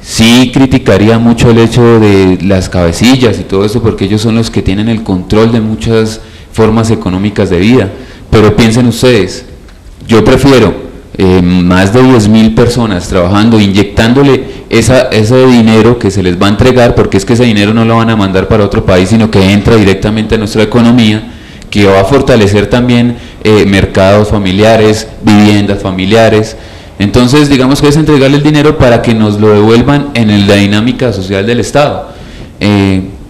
Sí criticaría mucho el hecho de las cabecillas y todo eso, porque ellos son los que tienen el control de muchas formas económicas de vida, pero piensen ustedes, yo prefiero más de 10.000 personas trabajando, inyectándole ese dinero que se les va a entregar, porque es que ese dinero no lo van a mandar para otro país, sino que entra directamente a nuestra economía, que va a fortalecer también mercados familiares, viviendas familiares. Entonces, digamos que es entregarle el dinero para que nos lo devuelvan en la dinámica social del Estado.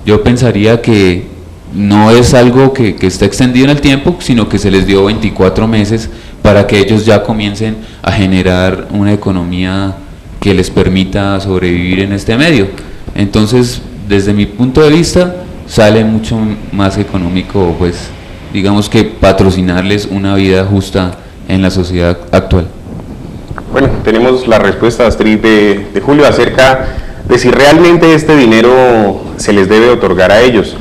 Yo pensaría que no es algo que está extendido en el tiempo, sino que se les dio 24 meses para que ellos ya comiencen a generar una economía que les permita sobrevivir en este medio. Entonces, desde mi punto de vista, sale mucho más económico, pues, digamos que patrocinarles una vida justa en la sociedad actual. Bueno, tenemos la respuesta, Astrid, de Julio acerca de si realmente este dinero se les debe otorgar a ellos.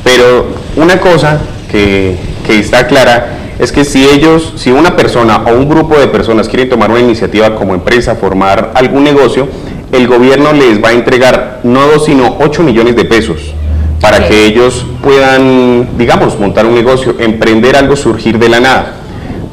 Pero una cosa que está clara es que si una persona o un grupo de personas quieren tomar una iniciativa como empresa, formar algún negocio, el gobierno les va a entregar no 2 sino 8 millones de pesos para que ellos puedan, digamos, montar un negocio, emprender algo, surgir de la nada.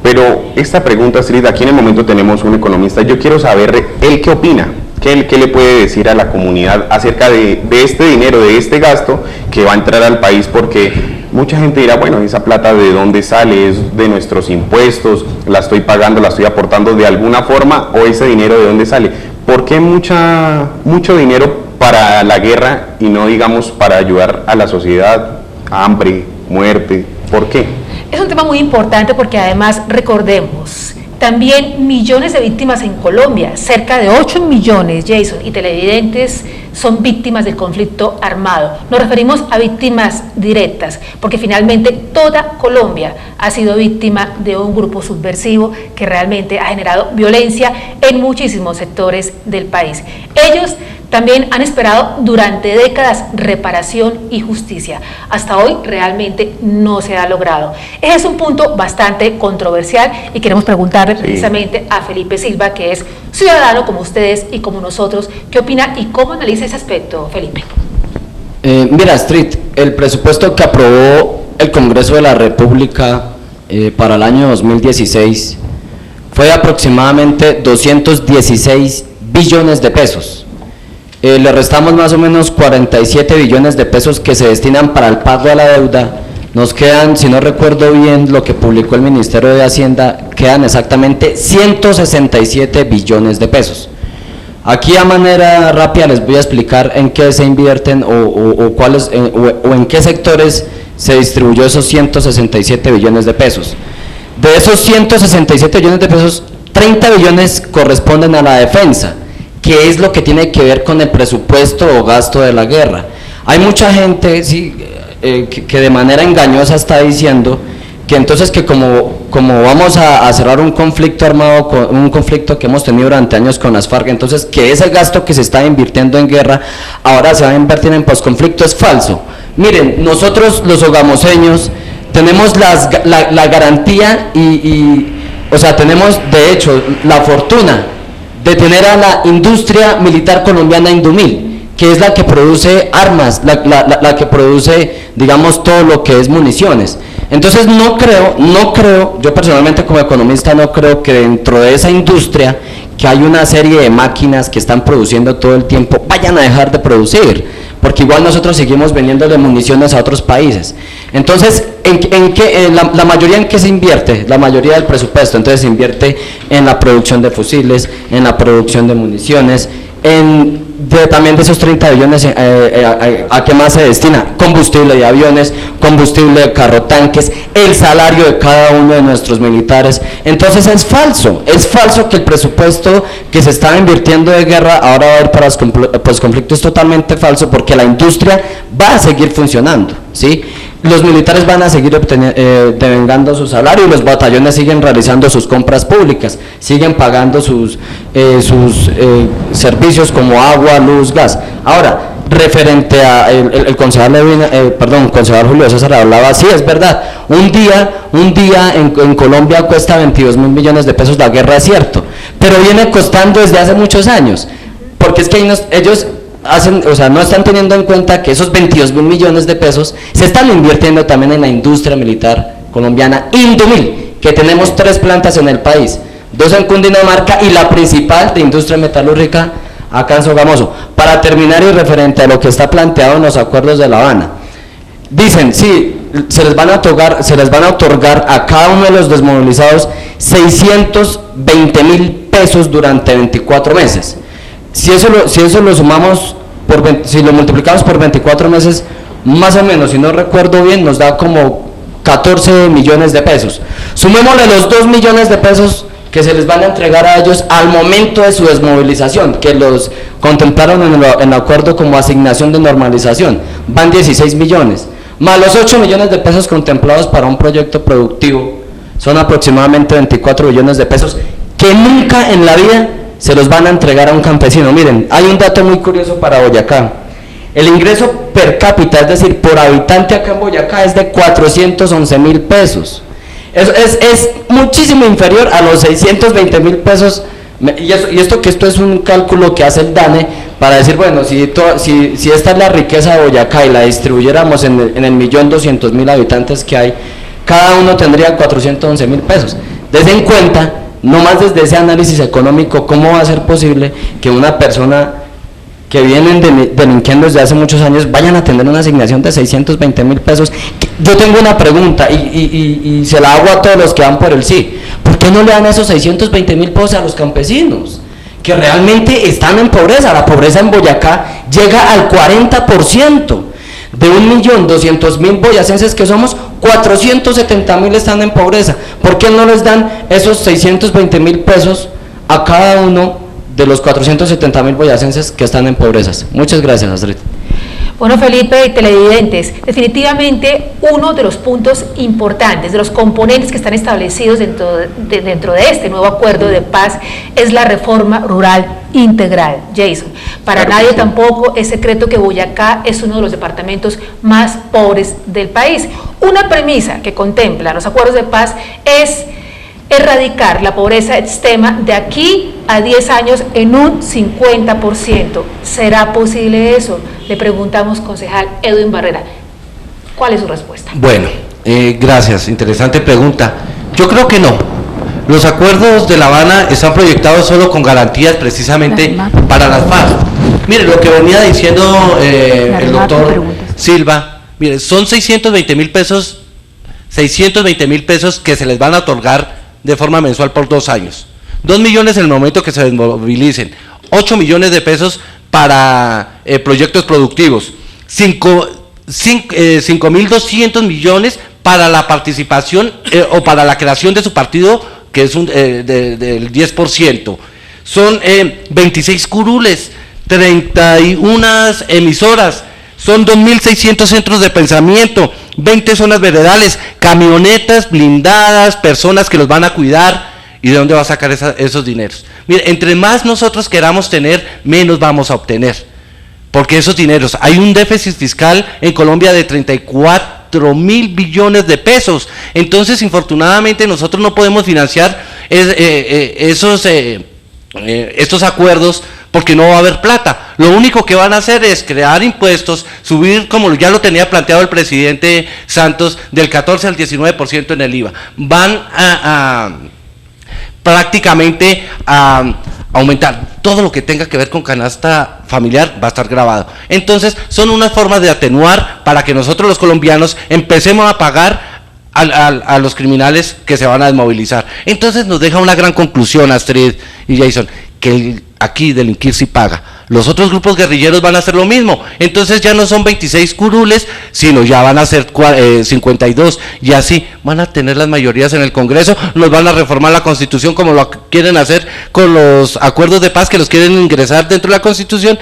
Pero esta pregunta, Astrid, aquí en el momento tenemos un economista. Yo quiero saber, ¿él qué opina? ¿Qué le puede decir a la comunidad acerca de este dinero, de este gasto que va a entrar al país? Porque mucha gente dirá, bueno, esa plata ¿de dónde sale? ¿Es de nuestros impuestos? ¿La estoy pagando, la estoy aportando de alguna forma? ¿O ese dinero de dónde sale? ¿Por qué mucho dinero para la guerra y no, digamos, para ayudar a la sociedad? Hambre, muerte, ¿por qué? Es un tema muy importante porque además recordemos, también millones de víctimas en Colombia, cerca de 8 millones, Jason, y televidentes son víctimas del conflicto armado. Nos referimos a víctimas directas, porque finalmente toda Colombia ha sido víctima de un grupo subversivo que realmente ha generado violencia en muchísimos sectores del país. Ellos también han esperado durante décadas reparación y justicia. Hasta hoy realmente no se ha logrado. Ese es un punto bastante controversial y queremos preguntarle precisamente a Felipe Silva, que es ciudadano como ustedes y como nosotros. ¿Qué opina y cómo analiza ese aspecto, Felipe? Mira, Astrid, el presupuesto que aprobó el Congreso de la República para el año 2016 fue de aproximadamente 216 billones de pesos. Le restamos más o menos 47 billones de pesos que se destinan para el pago de la deuda. Nos quedan, si no recuerdo bien lo que publicó el Ministerio de Hacienda, quedan exactamente 167 billones de pesos. Aquí a manera rápida les voy a explicar en qué se invierten o en qué sectores se distribuyó esos 167 billones de pesos. De esos 167 billones de pesos, 30 billones corresponden a la defensa, que es lo que tiene que ver con el presupuesto o gasto de la guerra. Hay mucha gente que de manera engañosa está diciendo que entonces que como vamos a cerrar un conflicto armado, un conflicto que hemos tenido durante años con las FARC, entonces que ese gasto que se está invirtiendo en guerra ahora se va a invertir en posconflicto. Es falso. Miren, nosotros los sogamoseños tenemos la garantía o sea, tenemos de hecho la fortuna de tener a la industria militar colombiana Indumil, que es la que produce armas, la que produce, digamos, todo lo que es municiones. Entonces no creo, yo personalmente como economista no creo que dentro de esa industria, que hay una serie de máquinas que están produciendo todo el tiempo, vayan a dejar de producir, porque igual nosotros seguimos vendiéndole municiones a otros países. Entonces, la mayoría en qué se invierte, la mayoría del presupuesto, entonces se invierte en la producción de fusiles, en la producción de municiones, también de esos 30 billones, ¿a qué más se destina? Combustible de aviones, combustible de carro tanques, el salario de cada uno de nuestros militares. Entonces es falso que el presupuesto que se estaba invirtiendo de guerra ahora va a ir para los conflictos. Es totalmente falso, porque la industria va a seguir funcionando. ¿sí? Los militares van a seguir devengando su salario y los batallones siguen realizando sus compras públicas, siguen pagando sus servicios como agua, luz, gas. Ahora, referente a el concejal concejal Julio César hablaba, sí, es verdad, un día en Colombia cuesta 22.000 millones de pesos la guerra, es cierto, pero viene costando desde hace muchos años, porque es que ellos no están teniendo en cuenta que esos 22.000 millones de pesos se están invirtiendo también en la industria militar colombiana, Indumil, que tenemos 3 plantas en el país, 2 en Cundinamarca y la principal de industria metalúrgica acá en Sogamoso. Para terminar y referente a lo que está planteado en los acuerdos de La Habana, dicen, sí, se les van a otorgar a cada uno de los desmovilizados 620.000 pesos durante 24 meses. Si eso lo sumamos, si lo multiplicamos por 24 meses, más o menos, si no recuerdo bien, nos da como 14 millones de pesos. Sumémosle los 2 millones de pesos que se les van a entregar a ellos al momento de su desmovilización, que los contemplaron en el acuerdo como asignación de normalización, van 16 millones, más los 8 millones de pesos contemplados para un proyecto productivo, son aproximadamente 24 millones de pesos, que nunca en la vida se los van a entregar a un campesino. Miren, hay un dato muy curioso para Boyacá. El ingreso per cápita, es decir, por habitante acá en Boyacá, es de 411.000 pesos. Es muchísimo inferior a los 620.000 pesos. Esto es un cálculo que hace el DANE para decir, bueno, si esta es la riqueza de Boyacá y la distribuyéramos en el 1.200.000 habitantes que hay, cada uno tendría 411.000 pesos. Desde en cuenta, no más desde ese análisis económico, ¿cómo va a ser posible que una persona que vienen delinquiendo desde hace muchos años vayan a tener una asignación de 620.000 pesos? Yo tengo una pregunta y se la hago a todos los que van por el sí. ¿Por qué no le dan esos 620.000 pesos a los campesinos que realmente están en pobreza? La pobreza en Boyacá llega al 40%. De 1.200.000 boyacenses que somos, 470.000 están en pobreza. ¿Por qué no les dan esos 620.000 pesos a cada uno de los 470.000 boyacenses que están en pobrezas? Muchas gracias, Astrid. Bueno, Felipe y televidentes, definitivamente uno de los puntos importantes, de los componentes que están establecidos dentro de este nuevo acuerdo de paz es la reforma rural integral. Jason, para nadie tampoco es secreto que Boyacá es uno de los departamentos más pobres del país. Una premisa que contempla los acuerdos de paz es erradicar la pobreza extrema de aquí a 10 años en un 50%. ¿Será posible eso? Le preguntamos, concejal Edwin Barrera. ¿Cuál es su respuesta? Bueno, gracias, interesante pregunta. Yo creo que no. Los acuerdos de La Habana están proyectados solo con garantías precisamente para las FARC. Mire, lo que venía diciendo el doctor Silva, mire, son 620.000 pesos, 620.000 pesos que se les van a otorgar de forma mensual por 2 años. 2 millones en el momento que se desmovilicen, 8 millones de pesos para proyectos productivos, 5.200 millones para la participación o para la creación de su partido, que es del 10%. Son 26 curules, 31 emisoras, son 2.600 centros de pensamiento, 20 zonas veredales, camionetas blindadas, personas que los van a cuidar. ¿Y de dónde va a sacar esos dineros? Mire, entre más nosotros queramos tener, menos vamos a obtener. Porque esos dineros, hay un déficit fiscal en Colombia de 34.000 billones de pesos. Entonces, infortunadamente, nosotros no podemos financiar estos acuerdos porque no va a haber plata. Lo único que van a hacer es crear impuestos, subir, como ya lo tenía planteado el presidente Santos, del 14 al 19% en el IVA. Van prácticamente a aumentar todo lo que tenga que ver con canasta familiar, va a estar grabado. Entonces son unas formas de atenuar para que nosotros los colombianos empecemos a pagar a los criminales que se van a desmovilizar. Entonces nos deja una gran conclusión, Astrid y Jason, que aquí delinquir sí paga. Los otros grupos guerrilleros van a hacer lo mismo. Entonces ya no son 26 curules, sino ya van a ser 52, y así van a tener las mayorías en el Congreso. Nos van a reformar la Constitución como lo quieren hacer con los acuerdos de paz, que los quieren ingresar dentro de la Constitución,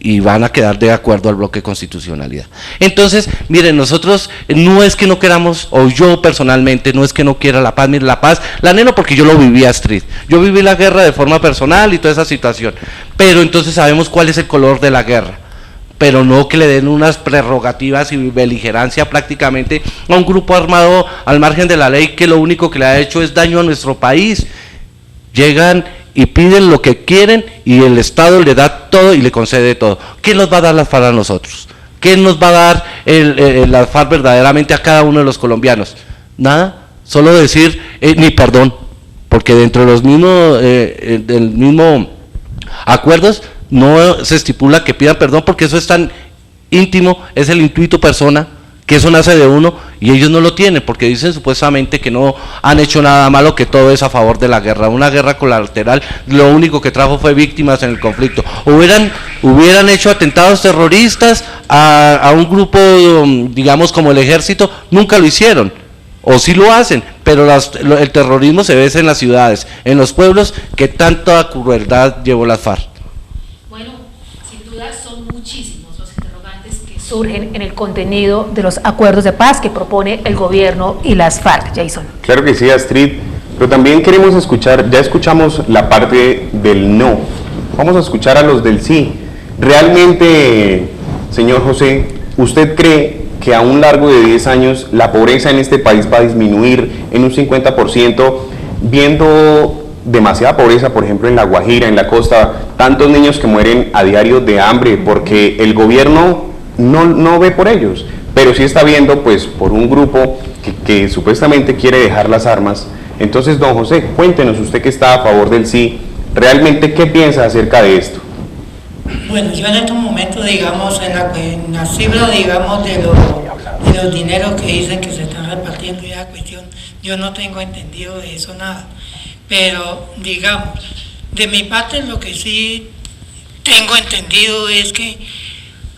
y van a quedar de acuerdo al bloque de constitucionalidad. Entonces, miren, nosotros no es que no queramos, o yo personalmente, no es que no quiera la paz, mire, la paz la anhelo porque yo lo viví, Astrid, yo viví la guerra de forma personal y toda esa situación, pero entonces sabemos cuál es el color de la guerra, pero no que le den unas prerrogativas y beligerancia prácticamente a un grupo armado al margen de la ley que lo único que le ha hecho es daño a nuestro país. Llegan y piden lo que quieren y el Estado le da todo y le concede todo. ¿Qué nos va a dar las FARC a nosotros? ¿Qué nos va a dar la FARC verdaderamente a cada uno de los colombianos? Nada, solo decir ni perdón, porque dentro de los mismos del mismo acuerdos no se estipula que pidan perdón, porque eso es tan íntimo, es el intuito persona, que eso nace de uno, y ellos no lo tienen, porque dicen supuestamente que no han hecho nada malo, que todo es a favor de la guerra, una guerra colateral, lo único que trajo fue víctimas en el conflicto. Hubieran hecho atentados terroristas a un grupo, digamos, como el ejército, nunca lo hicieron, o sí lo hacen, pero el terrorismo se ve en las ciudades, en los pueblos, que tanta crueldad llevó las FARC. Bueno, sin duda son muchísimos los interrogantes que surgen en el contenido de los acuerdos de paz que propone el gobierno y las FARC. Jason. Claro que sí, Astrid, pero también queremos escuchar, ya escuchamos la parte del no, vamos a escuchar a los del sí. Realmente, señor José, ¿usted cree que a un largo de 10 años la pobreza en este país va a disminuir en un 50%, viendo demasiada pobreza, por ejemplo, en La Guajira, en la costa, tantos niños que mueren a diario de hambre porque el gobierno no ve por ellos, pero sí está viendo pues por un grupo que supuestamente quiere dejar las armas? Entonces, don José, cuéntenos, usted que está a favor del sí, ¿realmente qué piensa acerca de esto? Bueno, yo en estos momentos, digamos, en la cifra, digamos, de los dineros que dicen que se están repartiendo y la cuestión, yo no tengo entendido de eso nada. Pero, digamos, de mi parte lo que sí tengo entendido es que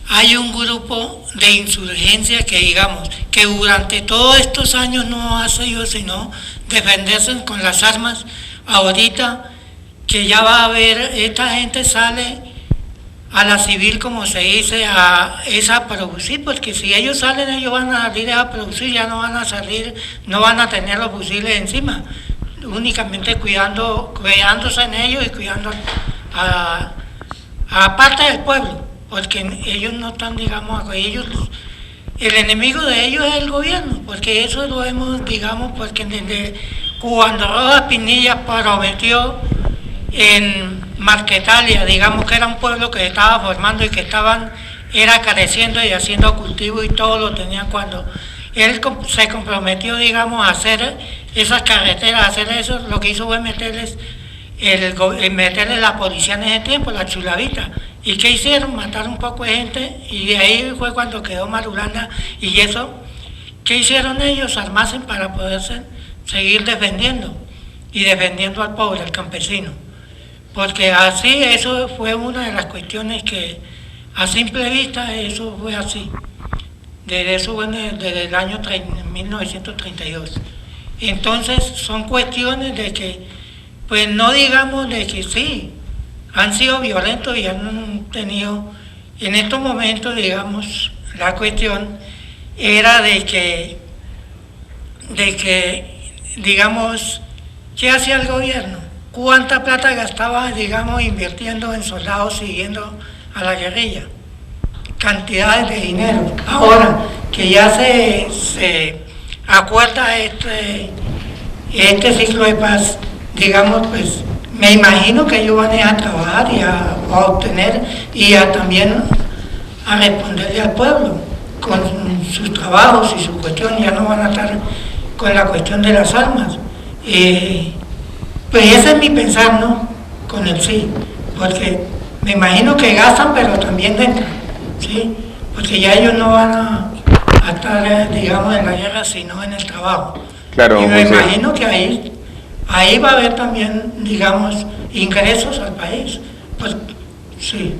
hay un grupo de insurgencia que, digamos, que durante todos estos años no ha sido sino defenderse con las armas. Ahorita que ya va a haber, esta gente sale a la civil, como se dice, es a producir, porque si ellos salen, ellos van a salir a producir, ya no van a salir, no van a tener los fusiles encima, únicamente cuidándose en ellos y cuidando a parte del pueblo, porque ellos no están, digamos, el enemigo de ellos es el gobierno, porque eso lo hemos, digamos, porque desde cuando Rojas Pinilla prometió en Marquetalia, digamos que era un pueblo que estaba formando y que era careciendo y haciendo cultivo y todo lo tenían, cuando él se comprometió, digamos, a hacer esas carreteras, a hacer eso, lo que hizo fue meterle la policía en ese tiempo, la chulavita. ¿Y qué hicieron? Mataron un poco de gente, y de ahí fue cuando quedó Marulanda, y eso, ¿qué hicieron ellos? Armarse para poderse seguir defendiendo, y defendiendo al pobre, al campesino. Porque así, eso fue una de las cuestiones que a simple vista eso fue así. Desde el año 1932. Entonces son cuestiones de que, pues no digamos de que sí, han sido violentos y han tenido, en estos momentos, digamos, la cuestión era de que digamos, ¿qué hacía el gobierno? ¿Cuánta plata gastaba, digamos, invirtiendo en soldados siguiendo a la guerrilla? Cantidades de dinero. Ahora que ya se acuerda este ciclo de paz, digamos, pues me imagino que ellos van a trabajar y a obtener y también a responderle al pueblo con sus trabajos y sus cuestiones. Ya no van a estar con la cuestión de las armas. Pues ese es mi pensar, ¿no? Con el sí, porque me imagino que gastan, pero también entran, ¿sí? Porque ya ellos no van a estar, digamos, en la guerra, sino en el trabajo. Claro, y me imagino que ahí va a haber también, digamos, ingresos al país. Pues sí.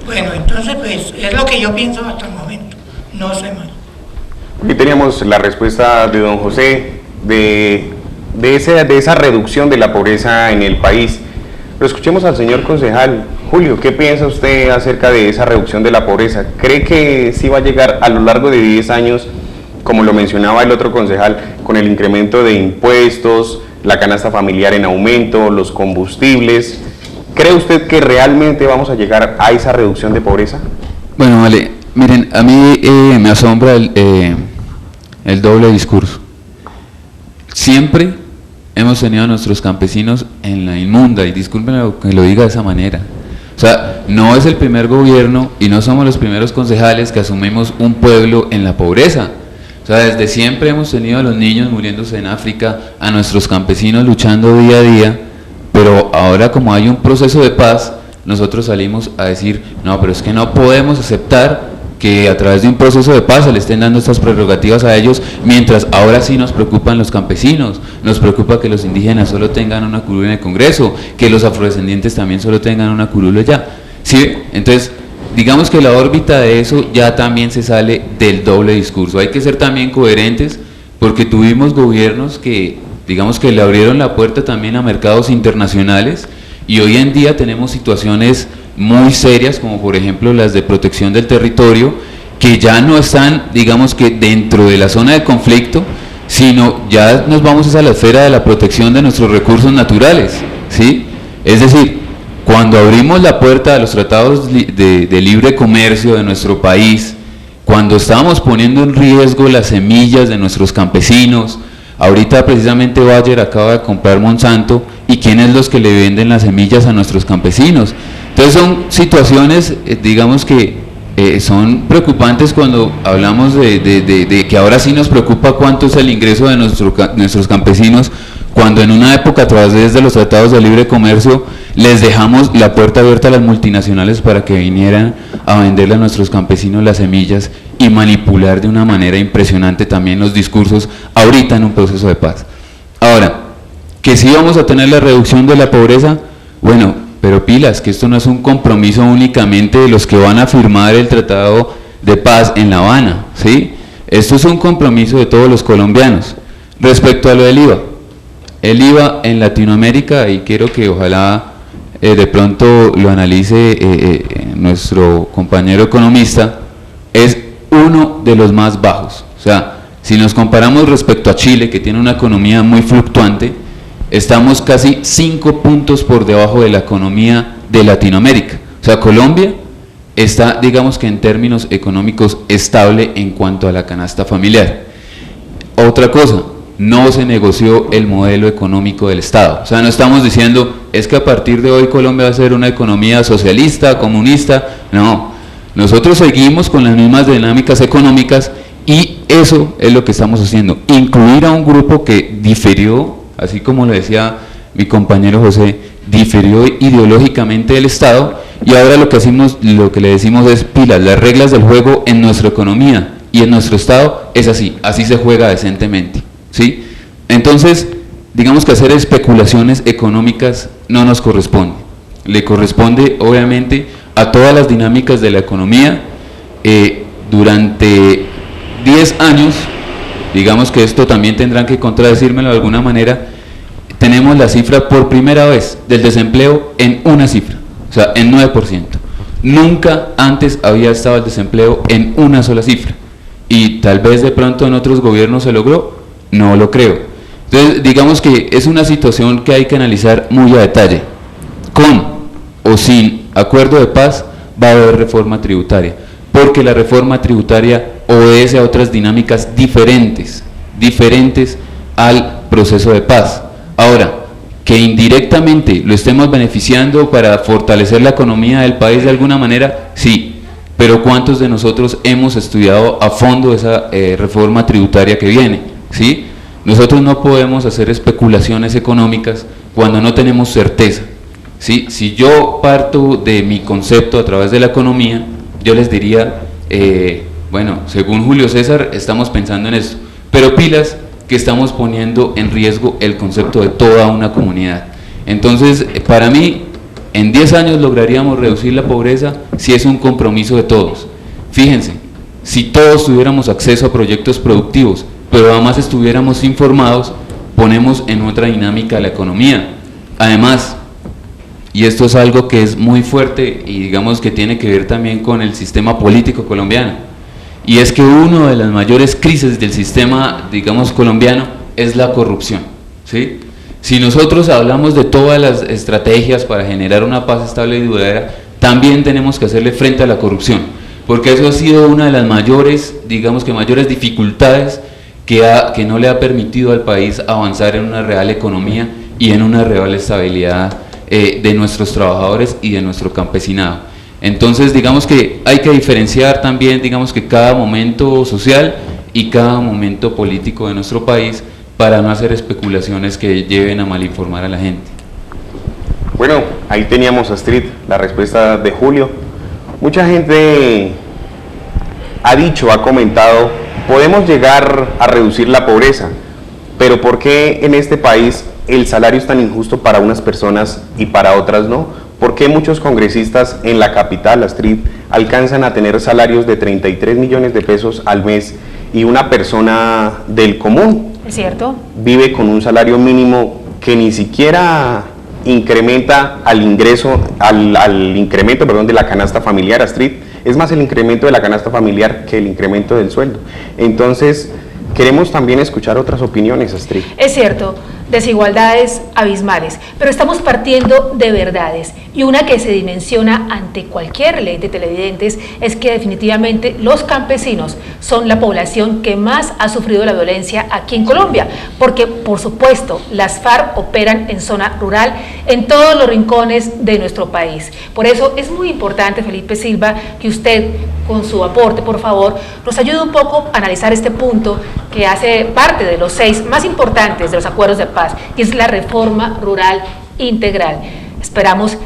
Bueno, entonces, pues es lo que yo pienso hasta el momento, no sé más. Aquí teníamos la respuesta de don José de esa reducción de la pobreza en el país. Pero escuchemos al señor concejal. Julio, ¿qué piensa usted acerca de esa reducción de la pobreza? ¿Cree que sí va a llegar a lo largo de 10 años, como lo mencionaba el otro concejal, con el incremento de impuestos, la canasta familiar en aumento, los combustibles? ¿Cree usted que realmente vamos a llegar a esa reducción de pobreza? Bueno, vale, miren, a mí me asombra el doble discurso. Siempre hemos tenido a nuestros campesinos en la inmunda, y discúlpenme que lo diga de esa manera. O sea, no es el primer gobierno y no somos los primeros concejales que asumimos un pueblo en la pobreza. O sea, desde siempre hemos tenido a los niños muriéndose en África, a nuestros campesinos luchando día a día, pero ahora como hay un proceso de paz, nosotros salimos a decir, no, pero es que no podemos aceptar que a través de un proceso de paz se le estén dando estas prerrogativas a ellos, mientras ahora sí nos preocupan los campesinos, nos preocupa que los indígenas solo tengan una curul en el Congreso, que los afrodescendientes también solo tengan una curul allá. ¿Sí? Entonces, digamos que la órbita de eso ya también se sale del doble discurso. Hay que ser también coherentes, porque tuvimos gobiernos que, digamos que le abrieron la puerta también a mercados internacionales, y hoy en día tenemos situaciones muy serias, como por ejemplo las de protección del territorio, que ya no están, digamos que dentro de la zona de conflicto, sino ya nos vamos a la esfera de la protección de nuestros recursos naturales, ¿sí? Es decir, cuando abrimos la puerta a los tratados de libre comercio de nuestro país, cuando estábamos poniendo en riesgo las semillas de nuestros campesinos, ahorita precisamente Bayer acaba de comprar Monsanto, ¿y quiénes los que le venden las semillas a nuestros campesinos? Entonces son situaciones, digamos que son preocupantes cuando hablamos de que ahora sí nos preocupa cuánto es el ingreso de nuestros campesinos, cuando en una época a través de los tratados de libre comercio les dejamos la puerta abierta a las multinacionales para que vinieran a venderle a nuestros campesinos las semillas y manipular de una manera impresionante también los discursos ahorita en un proceso de paz. Ahora, que sí vamos a tener la reducción de la pobreza, bueno, pero pilas, que esto no es un compromiso únicamente de los que van a firmar el Tratado de Paz en La Habana, ¿sí? Esto es un compromiso de todos los colombianos. Respecto a lo del IVA, el IVA en Latinoamérica, y quiero que ojalá de pronto lo analice nuestro compañero economista, es uno de los más bajos. O sea, si nos comparamos respecto a Chile, que tiene una economía muy fluctuante, estamos casi 5 puntos por debajo de la economía de Latinoamérica. O sea, Colombia está, digamos que en términos económicos, estable en cuanto a la canasta familiar. Otra cosa, no se negoció el modelo económico del Estado. O sea, no estamos diciendo, es que a partir de hoy Colombia va a ser una economía socialista, comunista. No, nosotros seguimos con las mismas dinámicas económicas, y eso es lo que estamos haciendo, incluir a un grupo que diferió, así como lo decía mi compañero José, diferió ideológicamente del Estado, y ahora lo que le decimos es, pilas, las reglas del juego en nuestra economía y en nuestro Estado es así se juega decentemente, ¿sí? Entonces, digamos que hacer especulaciones económicas no nos corresponde, le corresponde obviamente a todas las dinámicas de la economía. Durante 10 años, digamos que esto también tendrán que contradecírmelo de alguna manera, tenemos la cifra por primera vez del desempleo en una cifra, o sea, en 9%. Nunca antes había estado el desempleo en una sola cifra, y tal vez de pronto en otros gobiernos se logró, no lo creo. Entonces, digamos que es una situación que hay que analizar muy a detalle. Con o sin acuerdo de paz va a haber reforma tributaria, porque la reforma tributaria obedece a otras dinámicas diferentes al proceso de paz. Ahora, que indirectamente lo estemos beneficiando para fortalecer la economía del país de alguna manera, sí, pero ¿cuántos de nosotros hemos estudiado a fondo esa reforma tributaria que viene? ¿Sí? Nosotros no podemos hacer especulaciones económicas cuando no tenemos certeza, ¿sí? Si yo parto de mi concepto a través de la economía, yo les diría, bueno, según Julio César estamos pensando en esto, pero pilas, que estamos poniendo en riesgo el concepto de toda una comunidad. Entonces, para mí, en 10 años lograríamos reducir la pobreza si es un compromiso de todos. Fíjense, si todos tuviéramos acceso a proyectos productivos, pero además estuviéramos informados, ponemos en otra dinámica la economía. Además, y esto es algo que es muy fuerte y digamos que tiene que ver también con el sistema político colombiano, y es que una de las mayores crisis del sistema, digamos, colombiano es la corrupción, ¿sí? Si nosotros hablamos de todas las estrategias para generar una paz estable y duradera, también tenemos que hacerle frente a la corrupción, porque eso ha sido una de las mayores, digamos que mayores dificultades que no le ha permitido al país avanzar en una real economía y en una real estabilidad de nuestros trabajadores y de nuestro campesinado. Entonces, digamos que hay que diferenciar también, digamos que cada momento social y cada momento político de nuestro país para no hacer especulaciones que lleven a malinformar a la gente. Bueno, ahí teníamos a Astrid, la respuesta de Julio. Mucha gente ha dicho, ha comentado, podemos llegar a reducir la pobreza, pero ¿por qué en este país el salario es tan injusto para unas personas y para otras no? ¿Por qué muchos congresistas en la capital, Astrid, alcanzan a tener salarios de 33 millones de pesos al mes y una persona del común ¿es cierto? vive con un salario mínimo que ni siquiera incrementa al ingreso, al incremento, perdón, de la canasta familiar, Astrid? Es más el incremento de la canasta familiar que el incremento del sueldo. Entonces, queremos también escuchar otras opiniones, Astrid. Es cierto, desigualdades abismales, pero estamos partiendo de verdades, y una que se dimensiona ante cualquier ley de televidentes es que definitivamente los campesinos son la población que más ha sufrido la violencia aquí en Colombia, porque por supuesto las FARC operan en zona rural en todos los rincones de nuestro país. Por eso es muy importante, Felipe Silva, que usted con su aporte, por favor, nos ayude un poco a analizar este punto que hace parte de los 6 más importantes de los acuerdos de paz, y es la reforma rural integral. Esperamos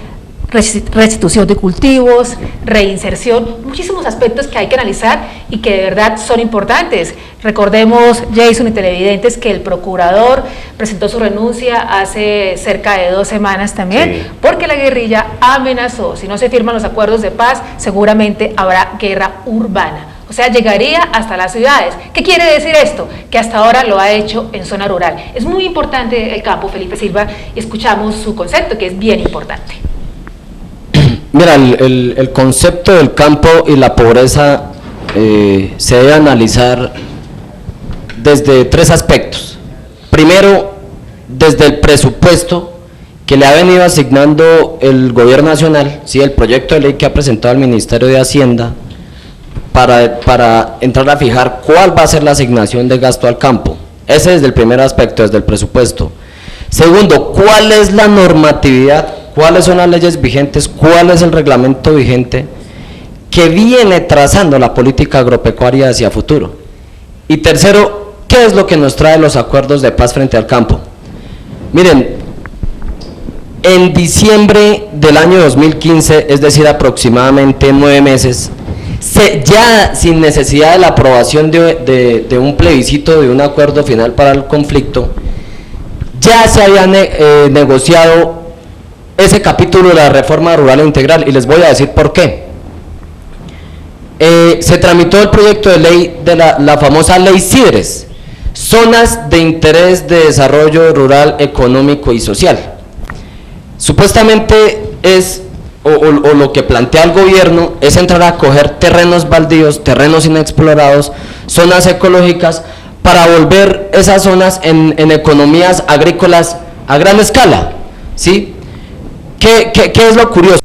restitución de cultivos, reinserción, muchísimos aspectos que hay que analizar y que de verdad son importantes. Recordemos, Jason y televidentes, que el procurador presentó su renuncia hace cerca de 2 semanas también, porque la guerrilla amenazó, si no se firman los acuerdos de paz, seguramente habrá guerra urbana. O sea, llegaría hasta las ciudades. ¿Qué quiere decir esto? Que hasta ahora lo ha hecho en zona rural. Es muy importante el campo, Felipe Silva, y escuchamos su concepto, que es bien importante. Mira, el concepto del campo y la pobreza se debe analizar desde 3 aspectos. Primero, desde el presupuesto que le ha venido asignando el gobierno nacional, ¿sí? El proyecto de ley que ha presentado el Ministerio de Hacienda, para entrar a fijar cuál va a ser la asignación de gasto al campo. Ese es el primer aspecto, desde el presupuesto. Segundo, ¿cuál es la normatividad? ¿Cuáles son las leyes vigentes? ¿Cuál es el reglamento vigente que viene trazando la política agropecuaria hacia futuro? Y tercero, ¿qué es lo que nos trae los acuerdos de paz frente al campo? Miren, en diciembre del año 2015, es decir, aproximadamente 9 meses, ya sin necesidad de la aprobación de un plebiscito, de un acuerdo final para el conflicto, ya se había negociado ese capítulo de la reforma rural integral, y les voy a decir por qué. Se tramitó el proyecto de ley de la famosa ley CIDRES, Zonas de Interés de Desarrollo Rural, Económico y Social. Supuestamente es, o lo que plantea el gobierno, es entrar a coger terrenos baldíos, terrenos inexplorados, zonas ecológicas, para volver esas zonas en economías agrícolas a gran escala, ¿sí? ¿Qué es lo curioso?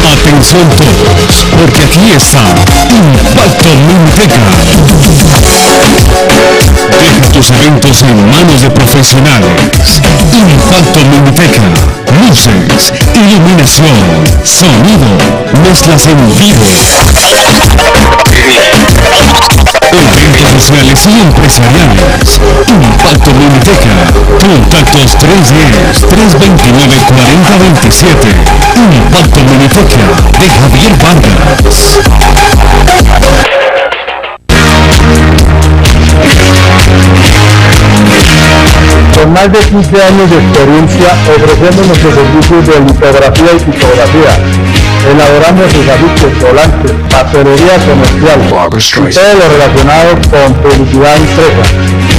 Atención todos, porque aquí está Impacto Minteca. Deja tus eventos en manos de profesionales. Impacto Minteca. Luces, iluminación, sonido, mezclas en vivo. Eventos sociales y empresariales. Impacto Minteca. Contactos 310-329-4027. Impacto Minteca de Javier Vargas. Con más de 15 años de experiencia ofrecemos nuestros servicios de litografía y tipografía. Elaboramos sus afiches, volantes, papelería comercial y todo lo relacionado con publicidad impresa.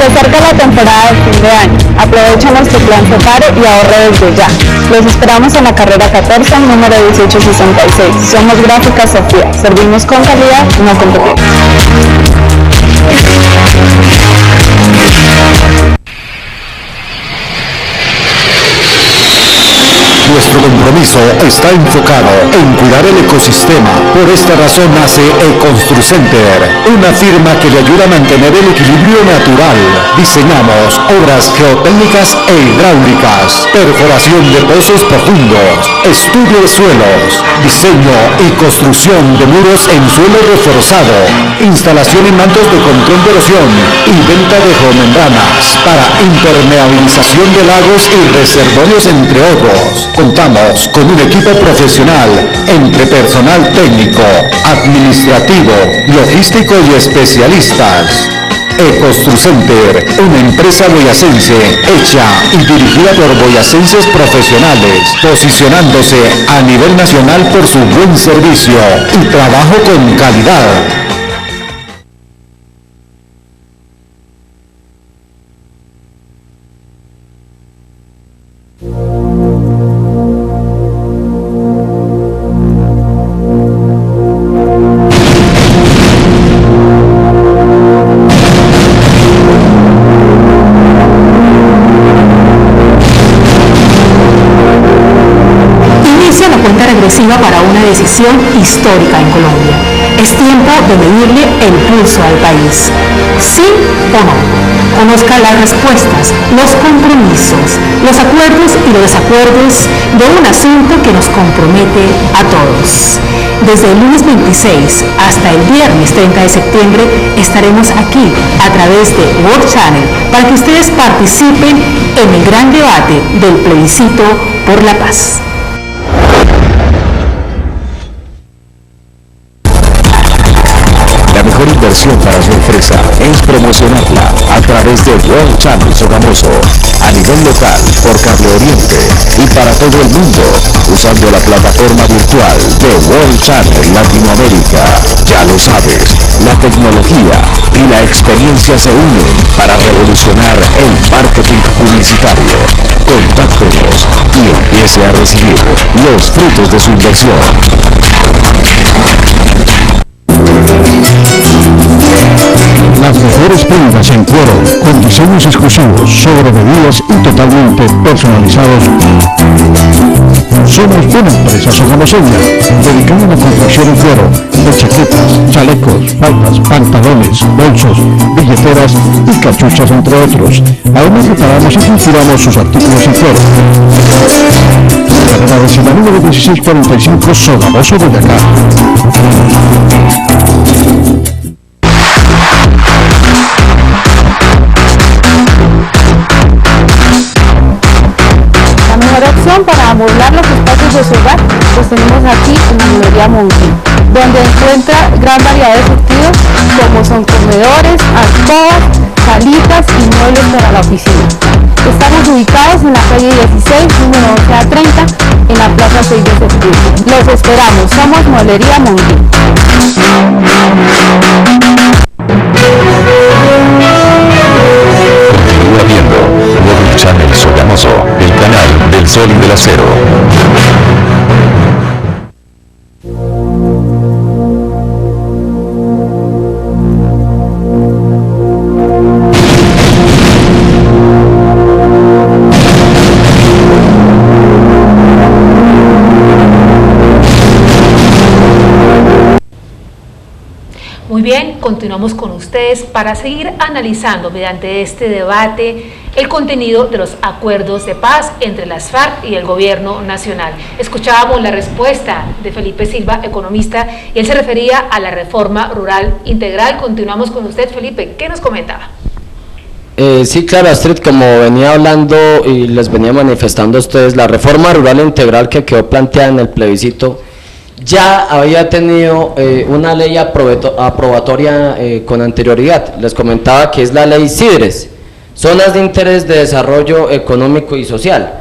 Se acerca la temporada de fin de año. Aprovecha nuestro plan Separe y ahorre desde ya. Los esperamos en la carrera 14, número 1866. Somos Gráficas Sofía. Servimos con calidad, no competimos. Nuestro compromiso está enfocado en cuidar el ecosistema. Por esta razón nace EConstruCenter, una firma que le ayuda a mantener el equilibrio natural. Diseñamos obras geotécnicas e hidráulicas, perforación de pozos profundos, estudio de suelos, diseño y construcción de muros en suelo reforzado, instalación y mantos de control de erosión y venta de geomembranas para impermeabilización de lagos y reservorios, entre otros. Contamos con un equipo profesional entre personal técnico, administrativo, logístico y especialistas. EConstruCenter, una empresa boyacense hecha y dirigida por boyacenses profesionales, posicionándose a nivel nacional por su buen servicio y trabajo con calidad. Para una decisión histórica en Colombia. Es tiempo de medirle el pulso al país. ¿Sí o no? Conozca las respuestas, los compromisos, los acuerdos y los desacuerdos de un asunto que nos compromete a todos. Desde el lunes 26 hasta el viernes 30 de septiembre estaremos aquí a través de World Channel para que ustedes participen en el gran debate del plebiscito por la paz. La mejor inversión para su empresa es promocionarla a través de World Channel Sogamoso, a nivel local por Cable Oriente y para todo el mundo, usando la plataforma virtual de World Channel Latinoamérica. Ya lo sabes, la tecnología y la experiencia se unen para revolucionar el marketing publicitario. Contáctenos y empiece a recibir los frutos de su inversión. Las mejores prendas en cuero, con diseños exclusivos, sobre medidas y totalmente personalizados. Somos una empresa sogamoseña, dedicada a la confección en cuero, de chaquetas, chalecos, faldas, pantalones, bolsos, billeteras y cachuchas, entre otros. Además reparamos y pinturamos sus artículos en cuero. Carrera de número 1645, Sogamoso, Boyacá. Para amoblar los espacios de su hogar, pues tenemos aquí en la mueblería Monkey, donde encuentra gran variedad de surtidos como son comedores, alcobas, salitas y muebles para la oficina. Estamos ubicados en la calle 16, número 11 a 30, en la plaza 6 de septiembre. Los esperamos, somos Mueblería Monkey. Continúa viendo World Channel Sogamoso, el canal del Sol y del Acero. Muy bien, continuamos con ustedes para seguir analizando mediante este debate el contenido de los acuerdos de paz entre las FARC y el gobierno nacional. Escuchábamos la respuesta de Felipe Silva, economista, y él se refería a la reforma rural integral. Continuamos con usted, Felipe, ¿qué nos comentaba? Sí, claro, Astrid, como venía hablando y les venía manifestando a ustedes, la reforma rural integral que quedó planteada en el plebiscito ya había tenido una ley aprobatoria con anterioridad. Les comentaba que es la ley CIDRES, zonas de interés de desarrollo económico y social.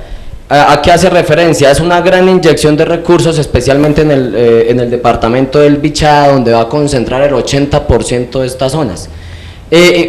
¿A qué hace referencia? Es una gran inyección de recursos, especialmente en el departamento del Bichada, donde va a concentrar el 80% de estas zonas.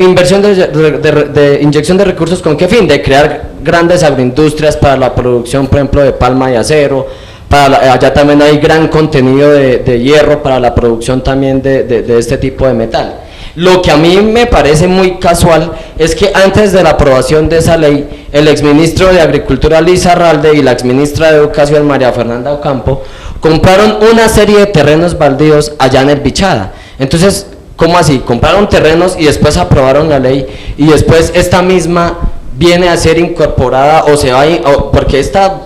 Inversión de inyección de recursos, ¿con qué fin? De crear grandes agroindustrias para la producción, por ejemplo, de palma y acero. Allá también hay gran contenido de hierro para la producción también de este tipo de metal. Lo que a mí me parece muy casual es que antes de la aprobación de esa ley, el exministro de Agricultura Luis Arralde y la exministra de Educación María Fernanda Ocampo compraron una serie de terrenos baldíos allá en el Bichada. Entonces, ¿cómo así? Compraron terrenos y después aprobaron la ley y después esta misma viene a ser incorporada o se va porque esta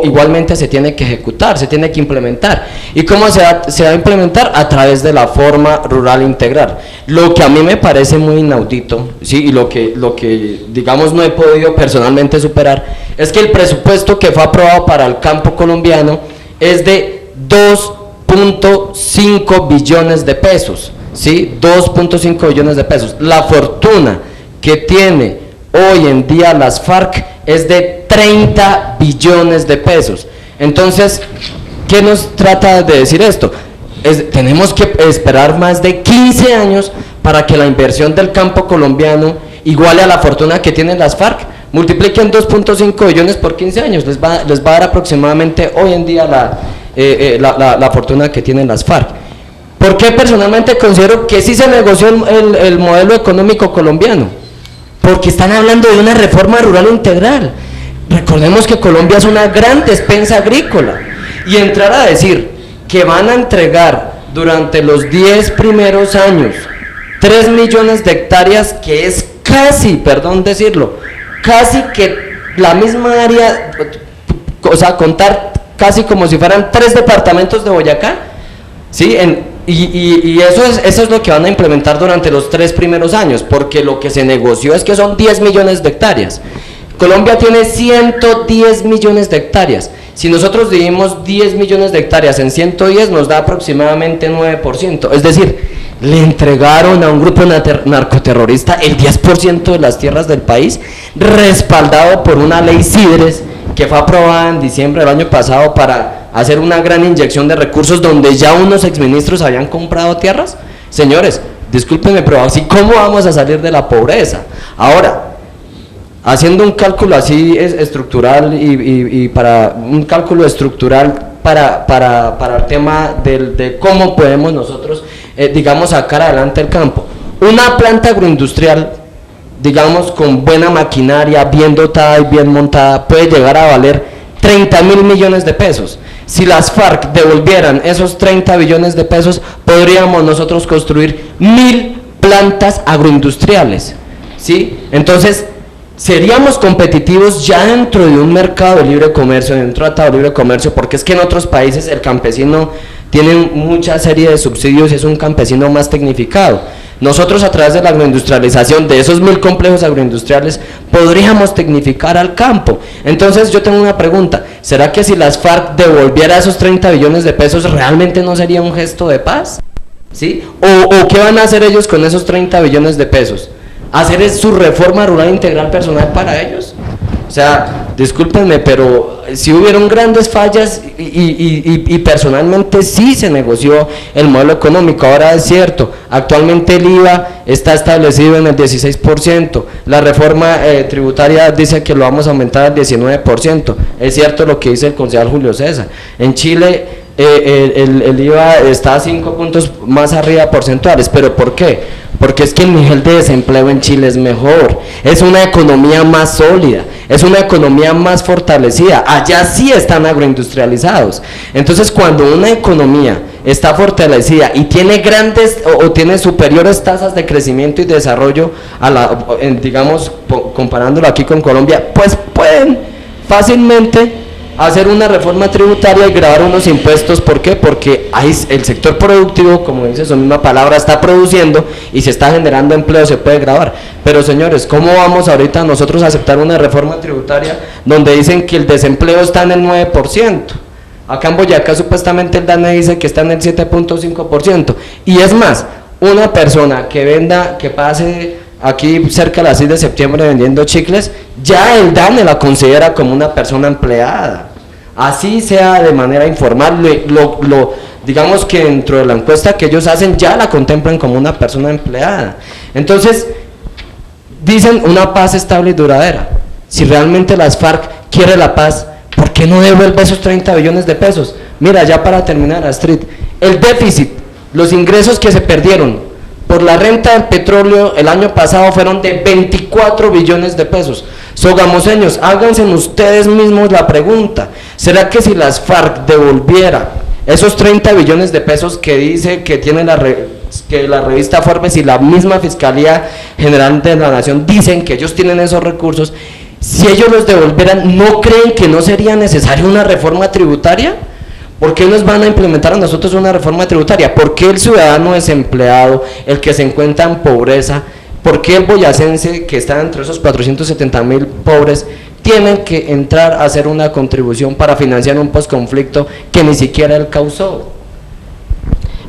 igualmente se tiene que ejecutar, se tiene que implementar. ¿Y cómo se va a implementar? A través de la forma rural integral. Lo que a mí me parece muy inaudito, ¿sí? Y lo que digamos no he podido personalmente superar, es que el presupuesto que fue aprobado para el campo colombiano es de 2.5 billones de pesos, ¿sí? 2.5 billones de pesos. La fortuna que tiene hoy en día las FARC es de 30 billones de pesos. Entonces, ¿qué nos trata de decir esto? Tenemos que esperar más de 15 años para que la inversión del campo colombiano iguale a la fortuna que tienen las FARC. Multipliquen 2.5 billones por 15 años, les va a dar aproximadamente hoy en día la fortuna que tienen las FARC. ¿Por qué personalmente considero que sí se negoció el modelo económico colombiano? Porque están hablando de una reforma rural integral. Recordemos que Colombia es una gran despensa agrícola y entrar a decir que van a entregar durante los 10 primeros años 3 millones de hectáreas, que es casi, perdón decirlo, casi que la misma área, o sea, contar casi como si fueran 3 departamentos de Boyacá, ¿sí? Y eso es lo que van a implementar durante los 3 primeros años, porque lo que se negoció es que son 10 millones de hectáreas. Colombia tiene 110 millones de hectáreas. Si nosotros dividimos 10 millones de hectáreas en 110, nos da aproximadamente 9%. Es decir, le entregaron a un grupo narcoterrorista el 10% de las tierras del país, respaldado por una ley CIDRES que fue aprobada en diciembre del año pasado para hacer una gran inyección de recursos donde ya unos exministros habían comprado tierras. Señores, discúlpenme, pero así ¿cómo vamos a salir de la pobreza? Ahora, haciendo un cálculo así estructural y para un cálculo estructural para el tema de cómo podemos nosotros, digamos, sacar adelante el campo. Una planta agroindustrial, digamos, con buena maquinaria, bien dotada y bien montada, puede llegar a valer 30.000 millones de pesos. Si las FARC devolvieran esos 30 billones de pesos, podríamos nosotros construir 1.000 plantas agroindustriales, ¿sí? Entonces, seríamos competitivos ya dentro de un mercado de libre comercio, de un tratado de libre comercio, porque es que en otros países el campesino tiene mucha serie de subsidios y es un campesino más tecnificado. Nosotros, a través de la agroindustrialización de esos 1.000 complejos agroindustriales, podríamos tecnificar al campo. Entonces yo tengo una pregunta: ¿será que si las FARC devolviera esos 30 billones de pesos, realmente no sería un gesto de paz? ¿Sí? ¿O qué van a hacer ellos con esos 30 billones de pesos? ¿Hacer su reforma rural integral personal para ellos? O sea, discúlpenme, pero si hubieron grandes fallas y personalmente sí se negoció el modelo económico. Ahora es cierto, actualmente el IVA está establecido en el 16%, la reforma tributaria dice que lo vamos a aumentar al 19%, es cierto lo que dice el concejal Julio César. En Chile el IVA está a 5 puntos más arriba porcentuales, ¿pero por qué? Porque es que el nivel de desempleo en Chile es mejor, es una economía más sólida, es una economía más fortalecida, allá sí están agroindustrializados. Entonces, cuando una economía está fortalecida y tiene grandes o tiene superiores tasas de crecimiento y desarrollo, digamos, comparándolo aquí con Colombia, pues pueden fácilmente hacer una reforma tributaria y gravar unos impuestos. ¿Por qué? Porque el sector productivo, como dice su misma palabra, está produciendo y se está generando empleo, se puede gravar. Pero señores, ¿cómo vamos ahorita nosotros a aceptar una reforma tributaria donde dicen que el desempleo está en el 9%? Acá en Boyacá supuestamente el DANE dice que está en el 7.5%. Y es más, una persona que pase aquí cerca de las 6 de septiembre vendiendo chicles, ya el DANE la considera como una persona empleada. Así sea de manera informal, digamos que dentro de la encuesta que ellos hacen ya la contemplan como una persona empleada. Entonces, dicen una paz estable y duradera. Si realmente las FARC quiere la paz, ¿por qué no devuelve esos 30 billones de pesos? Mira, ya para terminar, Astrid, el déficit, los ingresos que se perdieron por la renta del petróleo el año pasado fueron de 24 billones de pesos. Sogamoseños, háganse ustedes mismos la pregunta, ¿será que si las FARC devolviera esos 30 billones de pesos que dice que tiene que la revista Forbes y la misma Fiscalía General de la Nación dicen que ellos tienen esos recursos, si ellos los devolvieran, ¿no creen que no sería necesaria una reforma tributaria? ¿Por qué nos van a implementar a nosotros una reforma tributaria? ¿Por qué el ciudadano desempleado, el que se encuentra en pobreza, por qué el boyacense que está entre esos 470.000 pobres tienen que entrar a hacer una contribución para financiar un posconflicto que ni siquiera él causó?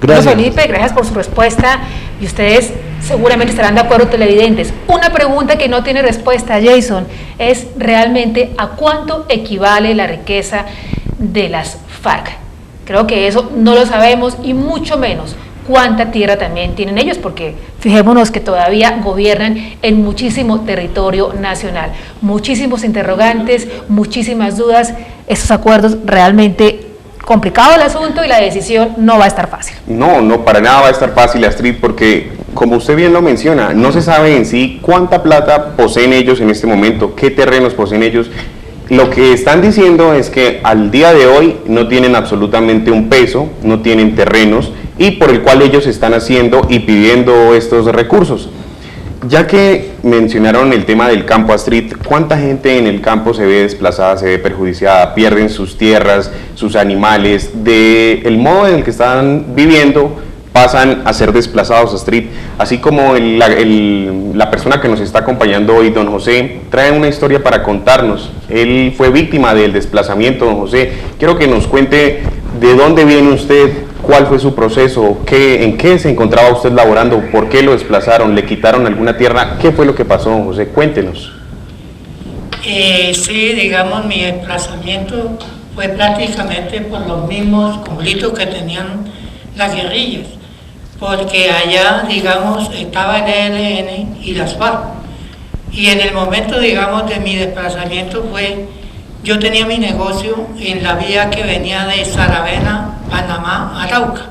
Gracias. Bueno, Felipe, gracias por su respuesta y ustedes seguramente estarán de acuerdo, televidentes. Una pregunta que no tiene respuesta, Jason, es realmente ¿a cuánto equivale la riqueza de las FARC? Creo que eso no lo sabemos y mucho menos cuánta tierra también tienen ellos, porque fijémonos que todavía gobiernan en muchísimo territorio nacional, muchísimos interrogantes, muchísimas dudas. Esos acuerdos realmente complicado el asunto y la decisión no va a estar fácil. No, para nada va a estar fácil, Astrid, porque como usted bien lo menciona, no se sabe en sí cuánta plata poseen ellos en este momento, qué terrenos poseen ellos. Lo que están diciendo es que al día de hoy no tienen absolutamente un peso, no tienen terrenos y por el cual ellos están haciendo y pidiendo estos recursos. Ya que mencionaron el tema del campo, Astrid, ¿cuánta gente en el campo se ve desplazada, se ve perjudiciada, pierden sus tierras, sus animales, del modo en el que están viviendo, pasan a ser desplazados, Astrid? Así como la persona que nos está acompañando hoy, don José, trae una historia para contarnos. Él fue víctima del desplazamiento, don José. Quiero que nos cuente de dónde viene usted, cuál fue su proceso, en qué se encontraba usted laborando, por qué lo desplazaron, le quitaron alguna tierra, qué fue lo que pasó, don José, cuéntenos. Sí, digamos, mi desplazamiento fue prácticamente por los mismos conflictos que tenían las guerrillas, porque allá, digamos, estaba el ELN y las FARC, y en el momento, digamos, de mi desplazamiento yo tenía mi negocio en la vía que venía de Saravena, Panamá, Arauca,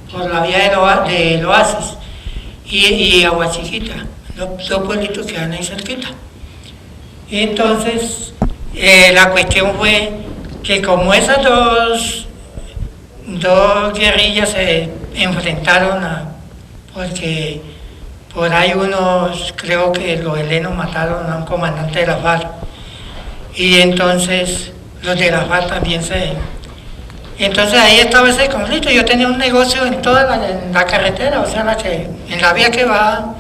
por la vía del Oasis y Aguachiquita, los dos pueblitos que van ahí cerquita. Entonces, la cuestión fue que como esas dos guerrillas se enfrentaron porque por ahí creo que los helenos mataron a un comandante de la FARC, y entonces los de la FARC también entonces ahí estaba ese conflicto. Yo tenía un negocio en toda la carretera, o sea, en la vía que va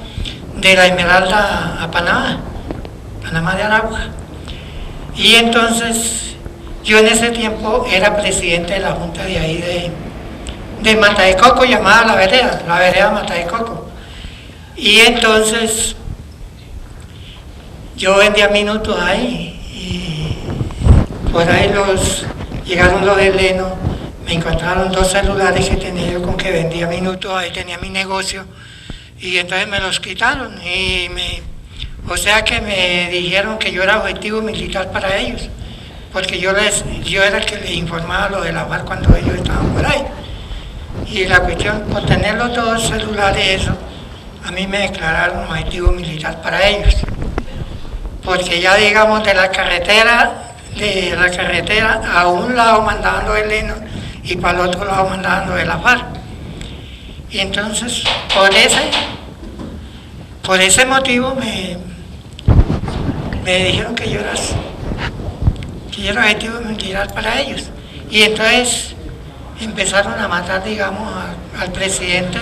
de la Esmeralda a Panamá de Arauca. Y entonces yo en ese tiempo era presidente de la junta de ahí de Mata de Coco, llamada la vereda Mata de Coco. Y entonces yo vendía minutos ahí y por ahí llegaron los helenos, me encontraron 2 celulares que tenía yo con que vendía minutos, ahí tenía mi negocio, y entonces me los quitaron o sea que me dijeron que yo era objetivo militar para ellos, porque yo era el que les informaba lo de la FARC cuando ellos estaban por ahí. Y la cuestión, por tener los 2 celulares, a mí me declararon objetivo militar para ellos, porque ya digamos de la carretera a un lado mandaban los helenos y para el otro lado mandaban los de la FARC. Y entonces por ese motivo me dijeron que yo era objetivo militar para ellos. Y entonces empezaron a matar, digamos, al presidente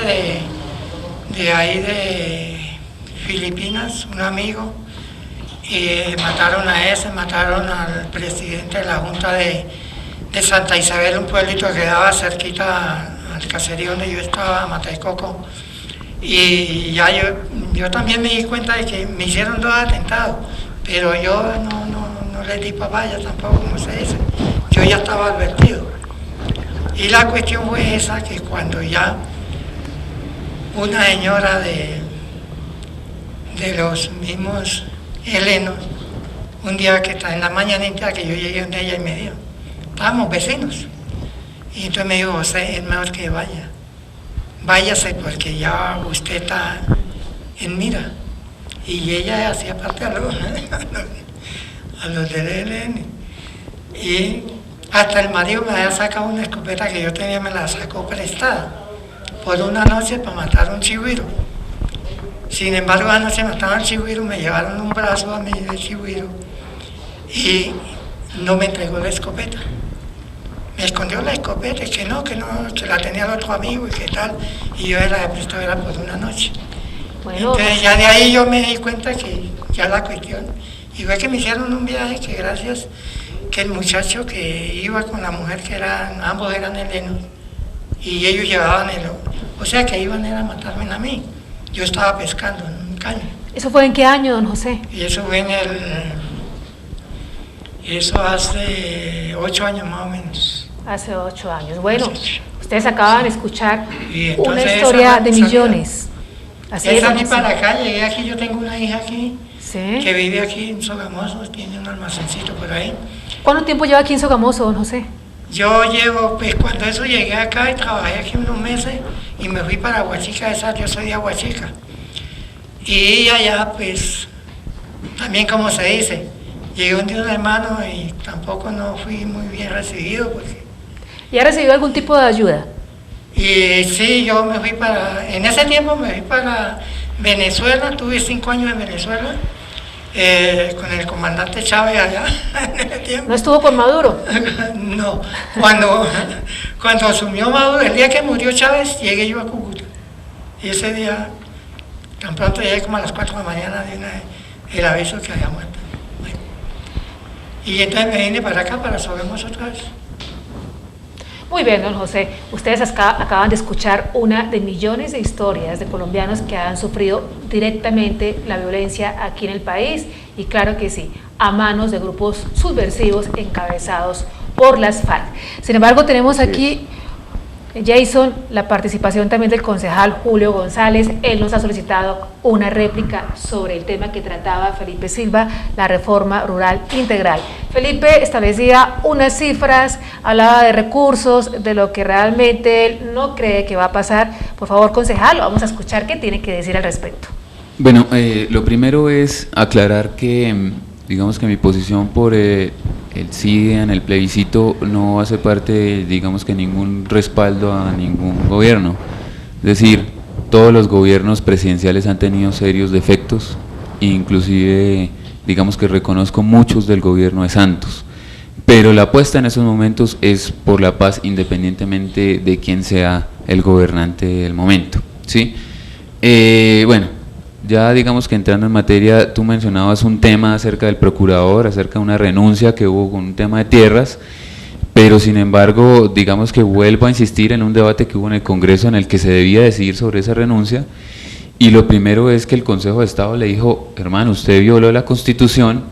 de ahí de Filipinas, un amigo, y mataron al presidente de la Junta de Santa Isabel, un pueblito que quedaba cerquita al caserío donde yo estaba, Mata de Coco, Y ya yo también me di cuenta de que me hicieron 2 atentados, pero yo no les di papaya tampoco, como se dice. Yo ya estaba advertido. Y la cuestión fue esa, que cuando ya una señora de los mismos helenos, un día que está en la mañanita que yo llegué donde ella y me dijo, estábamos vecinos, y entonces me dijo, José, es mejor que váyase porque ya usted está en mira. Y ella hacía parte a los del ELN. Y hasta el marido me había sacado una escopeta que yo tenía, me la sacó prestada por una noche para matar a un chigüiro. Sin embargo, anoche mataron al chigüiro, me llevaron un brazo a mí del chigüiro y no me entregó la escopeta. Me escondió la escopeta y que la tenía el otro amigo y que tal, y yo la he prestado era por una noche. Bueno, entonces ya de ahí yo me di cuenta que ya la cuestión, y fue que me hicieron un viaje que gracias que el muchacho que iba con la mujer, que ambos eran helenos, y ellos llevaban o sea que iban a matarme a mí. Yo estaba pescando en un caño. ¿Eso fue en qué año, don José? Y eso fue eso hace 8 años más o menos. Hace 8 años. Bueno, ustedes acaban de escuchar una entonces historia de millones. Así es. Salí para acá, llegué aquí, yo tengo una hija aquí, que vive aquí en Sogamoso, tiene un almacencito por ahí. ¿Cuánto tiempo lleva aquí en Sogamoso, don José? Yo llevo, pues cuando eso llegué acá y trabajé aquí unos meses y me fui para Aguachica, yo soy de Aguachica. Y allá pues, también como se dice, llegué un día un hermano y tampoco no fui muy bien recibido. Porque... ¿Y ha recibido algún tipo de ayuda? Y sí, yo me fui en ese tiempo me fui para Venezuela, tuve 5 años en Venezuela. Con el comandante Chávez allá en ese tiempo. ¿No estuvo con Maduro? No, cuando asumió Maduro, el día que murió Chávez, llegué yo a Cúcuta. Y ese día, tan pronto llegué como a las 4 de la mañana, el aviso que había muerto. Bueno. Y entonces me vine para acá, para Sogamoso otra vez. Muy bien, don José. Ustedes acaban de escuchar una de millones de historias de colombianos que han sufrido directamente la violencia aquí en el país, y claro que sí, a manos de grupos subversivos encabezados por las FARC. Sin embargo, tenemos aquí, Jason, la participación también del concejal Julio González. Él nos ha solicitado una réplica sobre el tema que trataba Felipe Silva, la reforma rural integral. Felipe establecía unas cifras, hablaba de recursos, de lo que realmente él no cree que va a pasar. Por favor, concejal, vamos a escuchar qué tiene que decir al respecto. Bueno, lo primero es aclarar que, digamos que mi posición por el sí en el plebiscito no hace parte, digamos que ningún respaldo a ningún gobierno. Es decir, todos los gobiernos presidenciales han tenido serios defectos, inclusive digamos que reconozco muchos del gobierno de Santos, pero la apuesta en esos momentos es por la paz independientemente de quién sea el gobernante del momento, ¿sí? Bueno, ya digamos que entrando en materia, tú mencionabas un tema acerca del procurador, acerca de una renuncia que hubo con un tema de tierras, pero sin embargo, digamos que vuelvo a insistir en un debate que hubo en el Congreso en el que se debía decidir sobre esa renuncia, y lo primero es que el Consejo de Estado le dijo, hermano, usted violó la Constitución,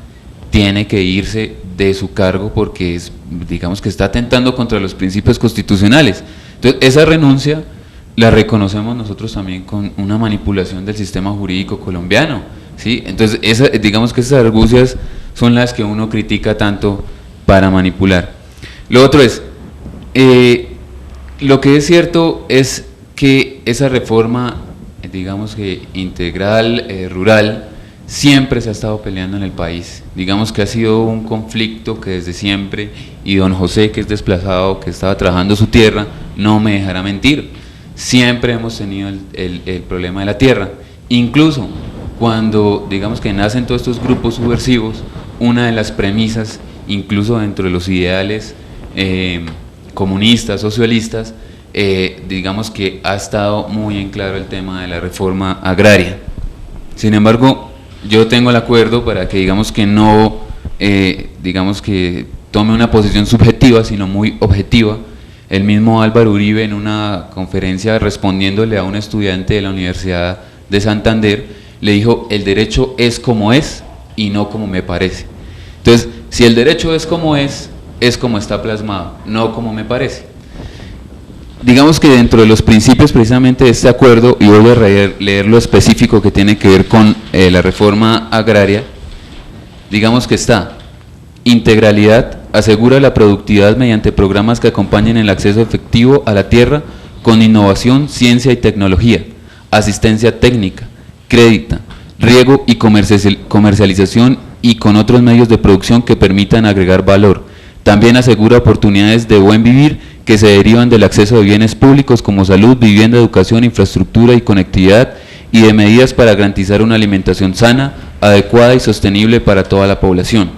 tiene que irse de su cargo porque digamos que está atentando contra los principios constitucionales. Entonces, esa renuncia la reconocemos nosotros también con una manipulación del sistema jurídico colombiano, ¿sí? Entonces, digamos que esas argucias son las que uno critica tanto para manipular. Lo otro es, lo que es cierto es que esa reforma, digamos que integral, rural, siempre se ha estado peleando en el país. Digamos que ha sido un conflicto que desde siempre, y don José, que es desplazado, que estaba trabajando su tierra, no me dejará mentir. Siempre hemos tenido el problema de la tierra. Incluso cuando, digamos que nacen todos estos grupos subversivos, una de las premisas, incluso dentro de los ideales comunistas, socialistas, digamos que ha estado muy en claro el tema de la reforma agraria. Sin embargo, yo tengo el acuerdo para que digamos que no, digamos que tome una posición subjetiva, sino muy objetiva, El mismo Álvaro Uribe en una conferencia respondiéndole a un estudiante de la Universidad de Santander, le dijo: el derecho es como es y no como me parece. Entonces, si el derecho es como está plasmado, no como me parece. Digamos que dentro de los principios precisamente de este acuerdo, y voy a leer lo específico que tiene que ver con la reforma agraria, digamos que está: integralidad, asegura la productividad mediante programas que acompañen el acceso efectivo a la tierra con innovación, ciencia y tecnología, asistencia técnica, crédito, riego y comercialización y con otros medios de producción que permitan agregar valor. También asegura oportunidades de buen vivir que se derivan del acceso de bienes públicos como salud, vivienda, educación, infraestructura y conectividad, y de medidas para garantizar una alimentación sana, adecuada y sostenible para toda la población.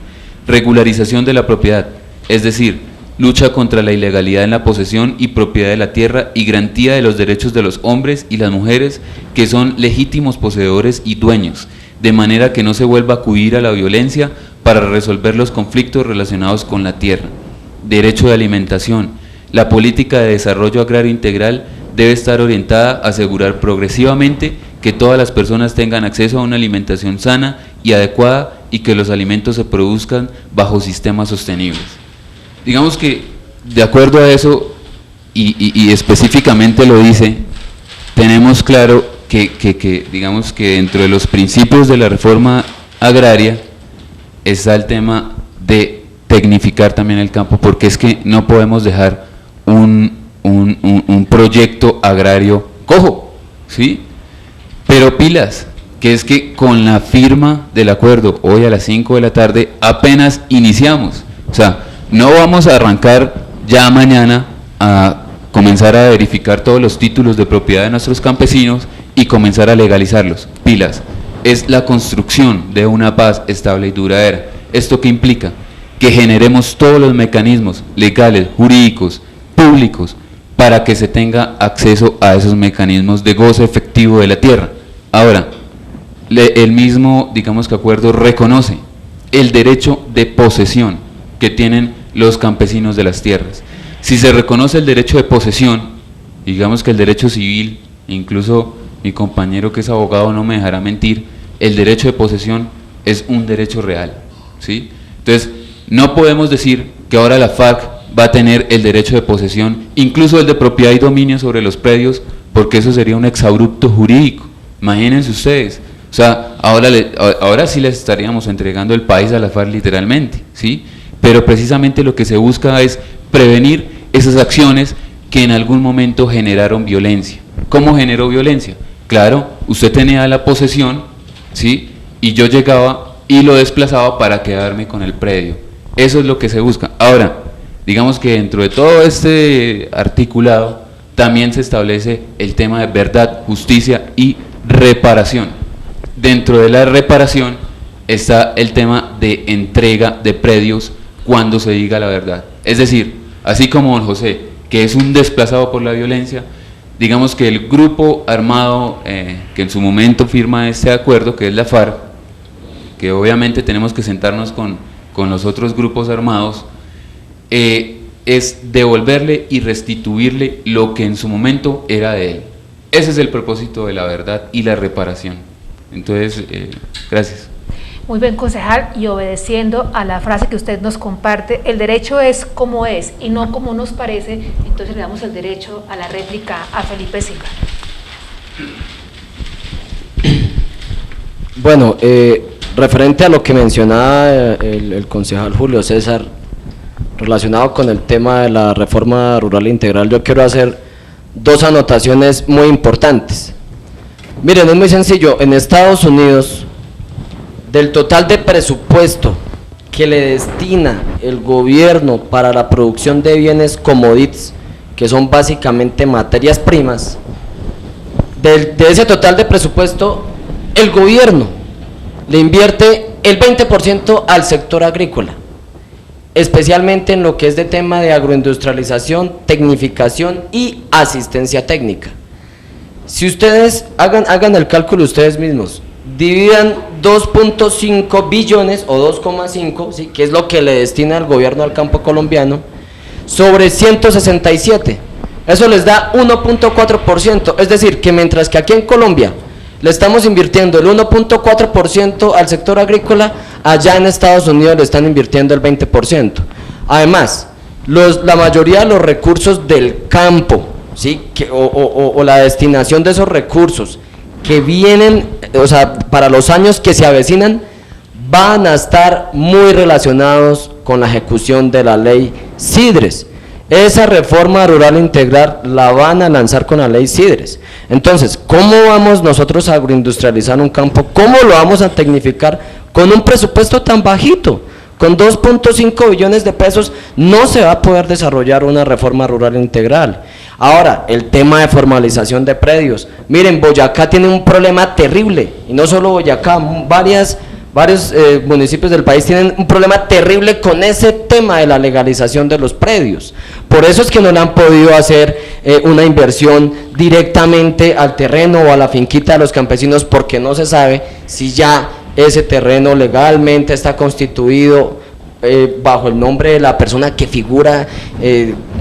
Regularización de la propiedad, es decir, lucha contra la ilegalidad en la posesión y propiedad de la tierra y garantía de los derechos de los hombres y las mujeres que son legítimos poseedores y dueños, de manera que no se vuelva a acudir a la violencia para resolver los conflictos relacionados con la tierra. Derecho de alimentación. La política de desarrollo agrario integral debe estar orientada a asegurar progresivamente que todas las personas tengan acceso a una alimentación sana y adecuada y que los alimentos se produzcan bajo sistemas sostenibles. Digamos que de acuerdo a eso, y específicamente lo dice, tenemos claro que digamos que dentro de los principios de la reforma agraria está el tema de tecnificar también el campo, porque es que no podemos dejar un proyecto agrario cojo, ¿sí? Pero pilas, que es que con la firma del acuerdo hoy a las 5 de la tarde apenas iniciamos, o sea, no vamos a arrancar ya mañana a comenzar a verificar todos los títulos de propiedad de nuestros campesinos y comenzar a legalizarlos. Pilas, es la construcción de una paz estable y duradera. ¿Esto qué implica? Que generemos todos los mecanismos legales, jurídicos, públicos, para que se tenga acceso a esos mecanismos de goce efectivo de la tierra. Ahora, el mismo, digamos que acuerdo reconoce el derecho de posesión que tienen los campesinos de las tierras. Si se reconoce el derecho de posesión, digamos que el derecho civil, incluso mi compañero que es abogado no me dejará mentir, el derecho de posesión es un derecho real, ¿sí? Entonces, no podemos decir que ahora la FARC va a tener el derecho de posesión, incluso el de propiedad y dominio sobre los predios, porque eso sería un exabrupto jurídico. Imagínense ustedes, o sea, ahora sí les estaríamos entregando el país a la FARC literalmente, ¿sí? Pero precisamente lo que se busca es prevenir esas acciones que en algún momento generaron violencia. ¿Cómo generó violencia? Claro, usted tenía la posesión, ¿sí? Y yo llegaba y lo desplazaba para quedarme con el predio. Eso es lo que se busca. Ahora, digamos que dentro de todo este articulado también se establece el tema de verdad, justicia y reparación. Dentro de la reparación está el tema de entrega de predios cuando se diga la verdad. Es decir, así como don José, que es un desplazado por la violencia, digamos que el grupo armado que en su momento firma este acuerdo, que es la FARC, que obviamente tenemos que sentarnos con los otros grupos armados, es devolverle y restituirle lo que en su momento era de él. Ese es el propósito de la verdad y la reparación. Entonces, gracias. Muy bien, concejal, y obedeciendo a la frase que usted nos comparte, el derecho es como es y no como nos parece, entonces le damos el derecho a la réplica a Felipe Silva. Bueno, referente a lo que mencionaba el concejal Julio César, relacionado con el tema de la reforma rural integral, yo quiero hacer dos anotaciones muy importantes. Miren, es muy sencillo, en Estados Unidos, del total de presupuesto que le destina el gobierno para la producción de bienes commodities, que son básicamente materias primas, de ese total de presupuesto, el gobierno le invierte el 20% al sector agrícola, especialmente en lo que es de tema de agroindustrialización, tecnificación y asistencia técnica. Si ustedes hagan el cálculo ustedes mismos, dividan 2.5 billones o 2,5, ¿sí?, que es lo que le destina el gobierno al campo colombiano, sobre 167. Eso les da 1.4%, es decir, que mientras que aquí en Colombia le estamos invirtiendo el 1.4% al sector agrícola, allá en Estados Unidos le están invirtiendo el 20%. Además, la mayoría de los recursos del campo, ¿sí? o la destinación de esos recursos que vienen, o sea, para los años que se avecinan, van a estar muy relacionados con la ejecución de la ley Sidres. Esa reforma rural integral la van a lanzar con la ley Sidres. Entonces, ¿cómo vamos nosotros a agroindustrializar un campo? ¿Cómo lo vamos a tecnificar con un presupuesto tan bajito? Con 2.5 billones de pesos no se va a poder desarrollar una reforma rural integral. Ahora, el tema de formalización de predios. Miren, Boyacá tiene un problema terrible, y no solo Boyacá, varios municipios del país tienen un problema terrible con ese tema de la legalización de los predios. Por eso es que no le han podido hacer una inversión directamente al terreno o a la finquita de los campesinos, porque no se sabe si ya ese terreno legalmente está constituido bajo el nombre de la persona que figura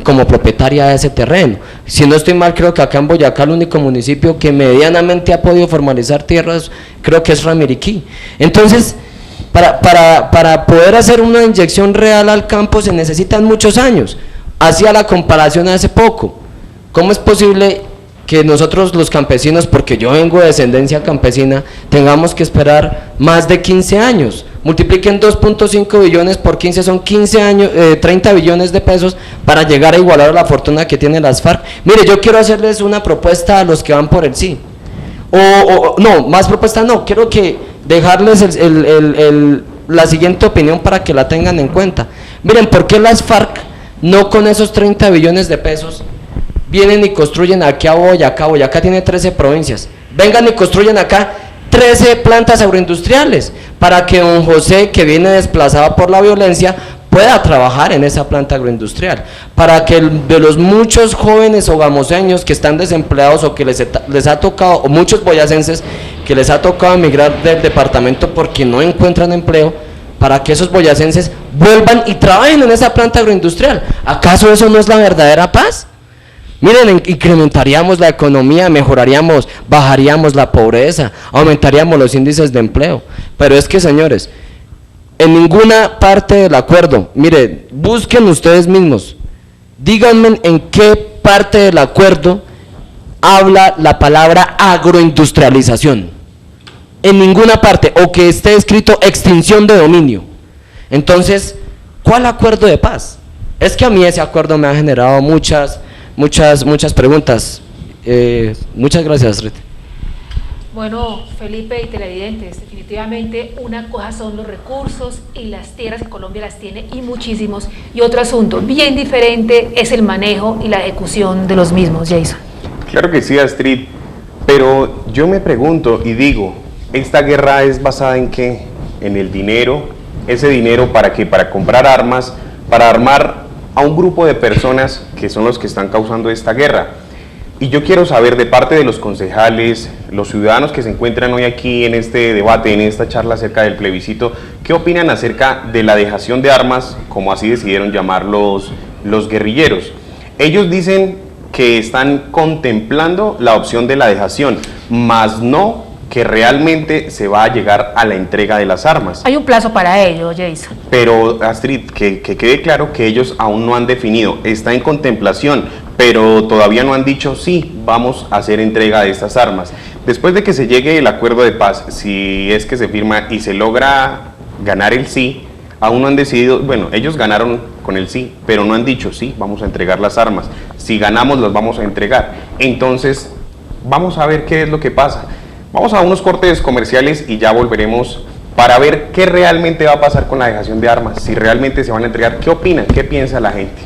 como propietaria de ese terreno. Si no estoy mal, creo que acá en Boyacá el único municipio que medianamente ha podido formalizar tierras, creo que es Ramiriquí. Entonces, para poder hacer una inyección real al campo se necesitan muchos años. Hacía la comparación hace poco. ¿Cómo es posible que nosotros los campesinos, porque yo vengo de descendencia campesina, tengamos que esperar más de 15 años? Multipliquen 2.5 billones por 15, son 15 años, 30 billones de pesos para llegar a igualar la fortuna que tienen las FARC. Mire, yo quiero hacerles una propuesta a los que van por el sí. No, más propuesta no, quiero que dejarles la siguiente opinión para que la tengan en cuenta. Miren, ¿por qué las FARC no con esos 30 billones de pesos vienen y construyen aquí a Boyacá? Boyacá tiene 13 provincias, vengan y construyen acá 13 plantas agroindustriales para que don José, que viene desplazado por la violencia, pueda trabajar en esa planta agroindustrial, para que de los muchos jóvenes sogamoseños que están desempleados o que les ha tocado, o muchos boyacenses que les ha tocado emigrar del departamento porque no encuentran empleo, para que esos boyacenses vuelvan y trabajen en esa planta agroindustrial. ¿Acaso eso no es la verdadera paz? Miren, incrementaríamos la economía, mejoraríamos, bajaríamos la pobreza, aumentaríamos los índices de empleo. Pero es que, señores, en ninguna parte del acuerdo, miren, busquen ustedes mismos, díganme en qué parte del acuerdo habla la palabra agroindustrialización. En ninguna parte, o que esté escrito extinción de dominio. Entonces, ¿cuál acuerdo de paz? Es que a mí ese acuerdo me ha generado muchas preguntas. Muchas gracias, Rita. Bueno, Felipe y televidentes, definitivamente una cosa son los recursos y las tierras que Colombia las tiene y muchísimos, y otro asunto bien diferente es el manejo y la ejecución de los mismos. Jason. Claro que sí, Astrid, pero yo me pregunto y digo, ¿esta guerra es basada en qué? En el dinero. Ese dinero, ¿para qué? Para comprar armas, para armar a un grupo de personas que son los que están causando esta guerra. Y yo quiero saber de parte de los concejales, los ciudadanos que se encuentran hoy aquí en este debate, en esta charla acerca del plebiscito, ¿qué opinan acerca de la dejación de armas, como así decidieron llamar los guerrilleros? Ellos dicen que están contemplando la opción de la dejación, más no que realmente se va a llegar a la entrega de las armas. Hay un plazo para ello, Jason. Pero, Astrid, que quede claro que ellos aún no han definido, está en contemplación, pero todavía no han dicho sí, vamos a hacer entrega de estas armas. Después de que se llegue el acuerdo de paz, si es que se firma y se logra ganar el sí, aún no han decidido, bueno, ellos ganaron con el sí, pero no han dicho sí, vamos a entregar las armas. Si ganamos, las vamos a entregar. Entonces, vamos a ver qué es lo que pasa. Vamos a unos cortes comerciales y ya volveremos para ver qué realmente va a pasar con la dejación de armas, si realmente se van a entregar, qué opinan, qué piensa la gente.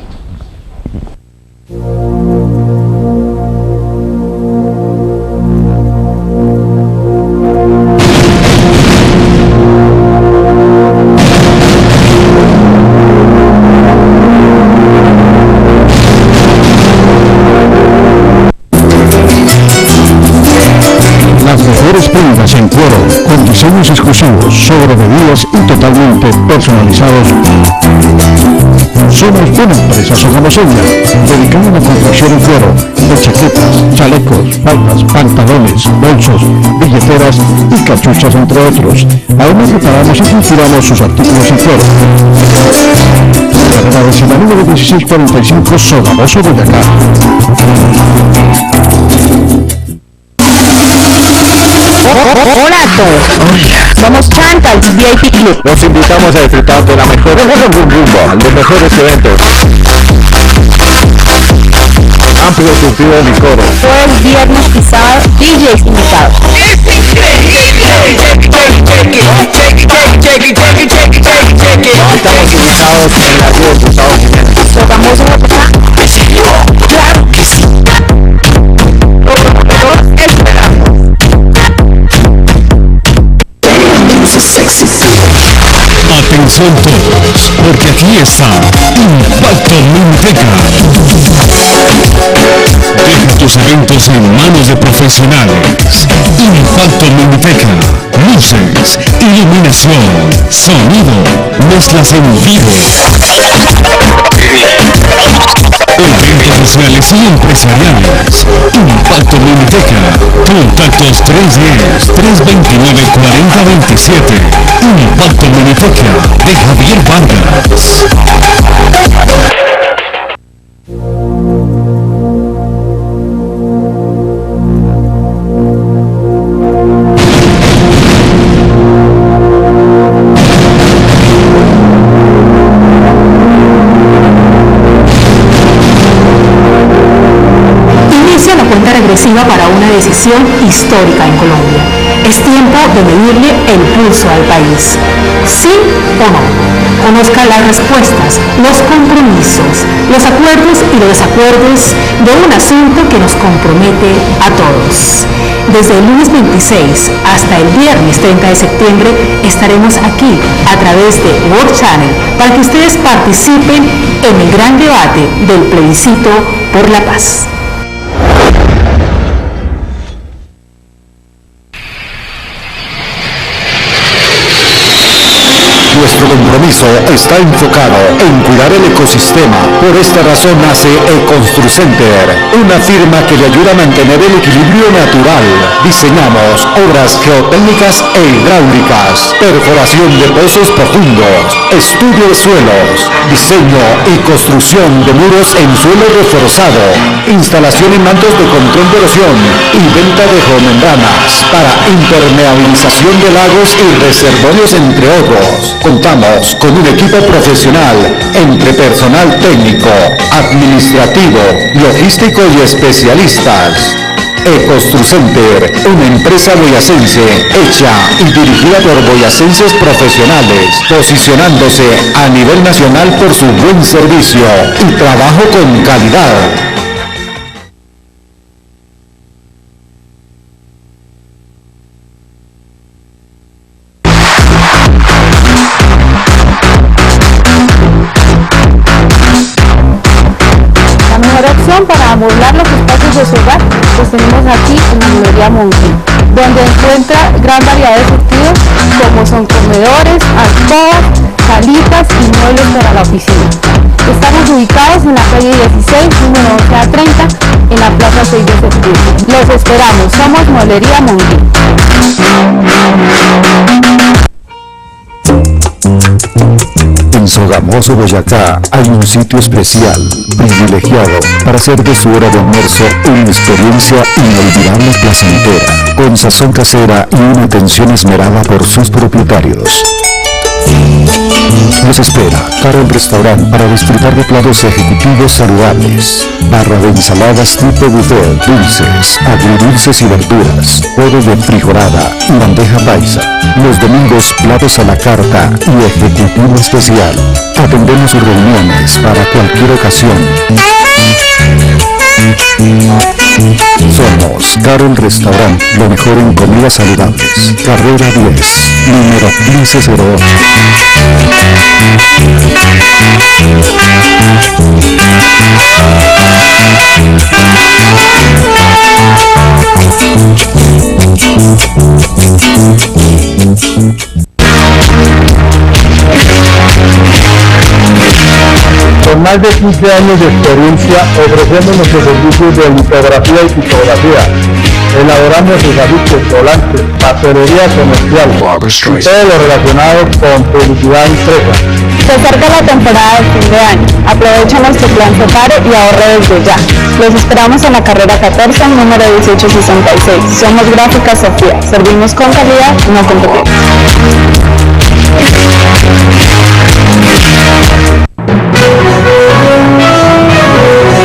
Prendas en cuero con diseños exclusivos sobre medidas y totalmente personalizados. Somos una empresa sogamoseña, dedicada a la confección en cuero, de chaquetas, chalecos, faldas, pantalones, bolsos, billeteras y cachuchas, entre otros. Además reparamos y pinturamos sus artículos en cuero. Carrera décima número 1645, Sogamoso, Boyacá. Hola a todos. Somos Chantals VIP Club. Los invitamos a disfrutar de la mejor rumbo, de mejores eventos. Amplio surtido de licores. Jueves, viernes y sábado, DJs invitados. Estamos ubicados en la ciudad de Estados Unidos. Sogamoso, Boyacá. Claro que sí. Esperamos. Atención todos, porque aquí está Impacto Miniteca. Deja tus eventos en manos de profesionales. Impacto Miniteca. Luces, iluminación, sonido, mezclas en vivo. Eventos sociales y empresariales. Impacto Miniteca. Contactos 310-329-4027. Impacto Miniteca de Javier Vargas. Inicia la cuenta regresiva para una decisión histórica en Colombia. Es tiempo de medirle el pulso al país. ¿Sí o no? Conozca las respuestas, los compromisos, los acuerdos y los desacuerdos de un asunto que nos compromete a todos. Desde el lunes 26 hasta el viernes 30 de septiembre estaremos aquí a través de World Channel para que ustedes participen en el gran debate del plebiscito por la paz. Nuestro compromiso está enfocado en cuidar el ecosistema. Por esta razón nace EConstruCenter, una firma que le ayuda a mantener el equilibrio natural. Diseñamos obras geotécnicas e hidráulicas, perforación de pozos profundos, estudio de suelos, diseño y construcción de muros en suelo reforzado, instalación en mantos de control de erosión y venta de geomembranas para impermeabilización de lagos y reservorios, entre otros. Contamos con un equipo profesional entre personal técnico, administrativo, logístico y especialistas. EConstruCenter, una empresa boyacense hecha y dirigida por boyacenses profesionales, posicionándose a nivel nacional por su buen servicio y trabajo con calidad. Para amoblar los espacios de su hogar, pues tenemos aquí en la mueblería Monqui, donde encuentra gran variedad de surtidos como son comedores, alcobas, salitas y muebles para la oficina. Estamos ubicados en la calle 16, número 11 a 30, en la plaza 6 de septiembre. Los esperamos, somos Mueblería Monqui. En Sogamoso, Boyacá, hay un sitio especial, privilegiado, para hacer de su hora de almuerzo una experiencia inolvidable y placentera, con sazón casera y una atención esmerada por sus propietarios. Los espera Carol Restaurant para disfrutar de platos ejecutivos saludables, barra de ensaladas tipo buffet, dulces, agridulces y verduras, juegos de frijolada y bandeja paisa. Los domingos platos a la carta y ejecutivo especial. Atendemos sus reuniones para cualquier ocasión. Somos Carol Restaurant, lo mejor en comidas saludables. Carrera 10, número 1508. Con más de 15 años de experiencia, ofrecemos nuestros servicios de litografía y tipografía. Elaboramos sus afiches, volantes, papelería comercial y todo lo relacionado con publicidad impresa. Se acerca la temporada de fin de año. Aprovecha nuestro plan Separe y ahorre desde ya. Los esperamos en la carrera 14, número 1866. Somos Gráficas Sofía. Servimos con calidad, no competimos.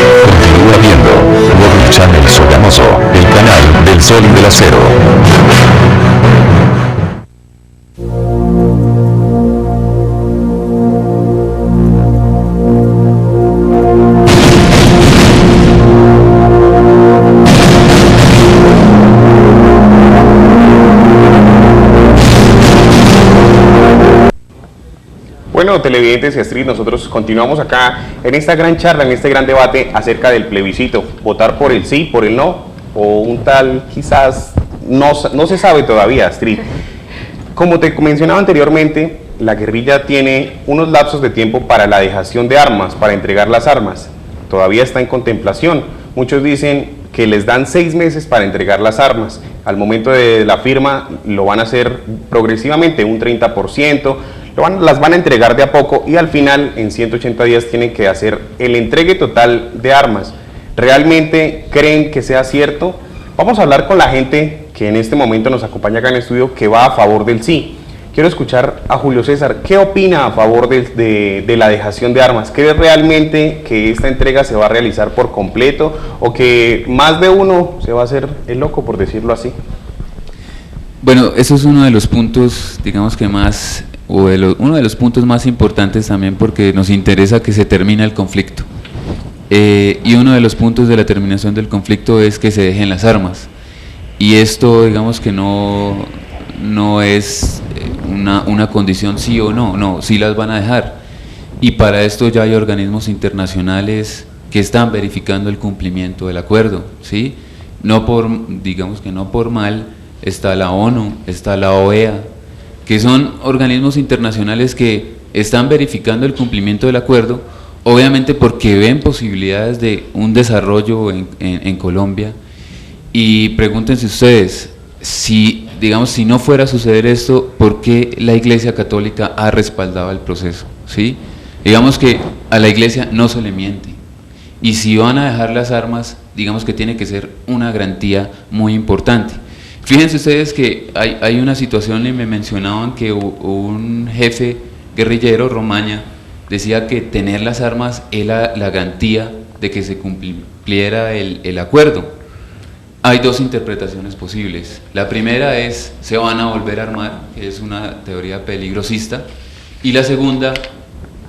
Continúa viendo World Channel Sogamoso, el canal del Sol y del Acero. Bueno, televidentes y Astrid, nosotros continuamos acá en esta gran charla, en este gran debate acerca del plebiscito. Votar por el sí, por el no, o un tal quizás, no se sabe todavía, Astrid. Como te mencionaba anteriormente, la guerrilla tiene unos lapsos de tiempo para la dejación de armas, para entregar las armas. Todavía está en contemplación. Muchos dicen que les dan 6 meses para entregar las armas. Al momento de la firma lo van a hacer progresivamente, un 30%, las van a entregar de a poco y al final en 180 días tienen que hacer el entregue total de armas. ¿Realmente creen que sea cierto? Vamos a hablar con la gente que en este momento nos acompaña acá en el estudio que va a favor del sí. Quiero escuchar a Julio César. ¿Qué opina a favor de la dejación de armas? ¿Cree realmente que esta entrega se va a realizar por completo o que más de uno se va a hacer el loco, por decirlo así? Bueno, eso es uno de los puntos, digamos que más, uno de los puntos más importantes también porque nos interesa que se termine el conflicto. Y uno de los puntos de la terminación del conflicto es que se dejen las armas. Y esto, digamos que no es una condición sí o no, sí las van a dejar. Y para esto ya hay organismos internacionales que están verificando el cumplimiento del acuerdo, ¿sí? Digamos que no por mal, está la ONU, está la OEA, que son organismos internacionales que están verificando el cumplimiento del acuerdo, obviamente porque ven posibilidades de un desarrollo en Colombia. Y pregúntense ustedes, si no fuera a suceder esto, ¿por qué la Iglesia Católica ha respaldado el proceso? ¿Sí? Digamos que a la Iglesia no se le miente, y si van a dejar las armas, digamos que tiene que ser una garantía muy importante. Fíjense ustedes que hay una situación, y me mencionaban que un jefe guerrillero, Romaña, decía que tener las armas era la garantía de que se cumpliera el acuerdo. Hay dos interpretaciones posibles. La primera es, se van a volver a armar, que es una teoría peligrosista, y la segunda,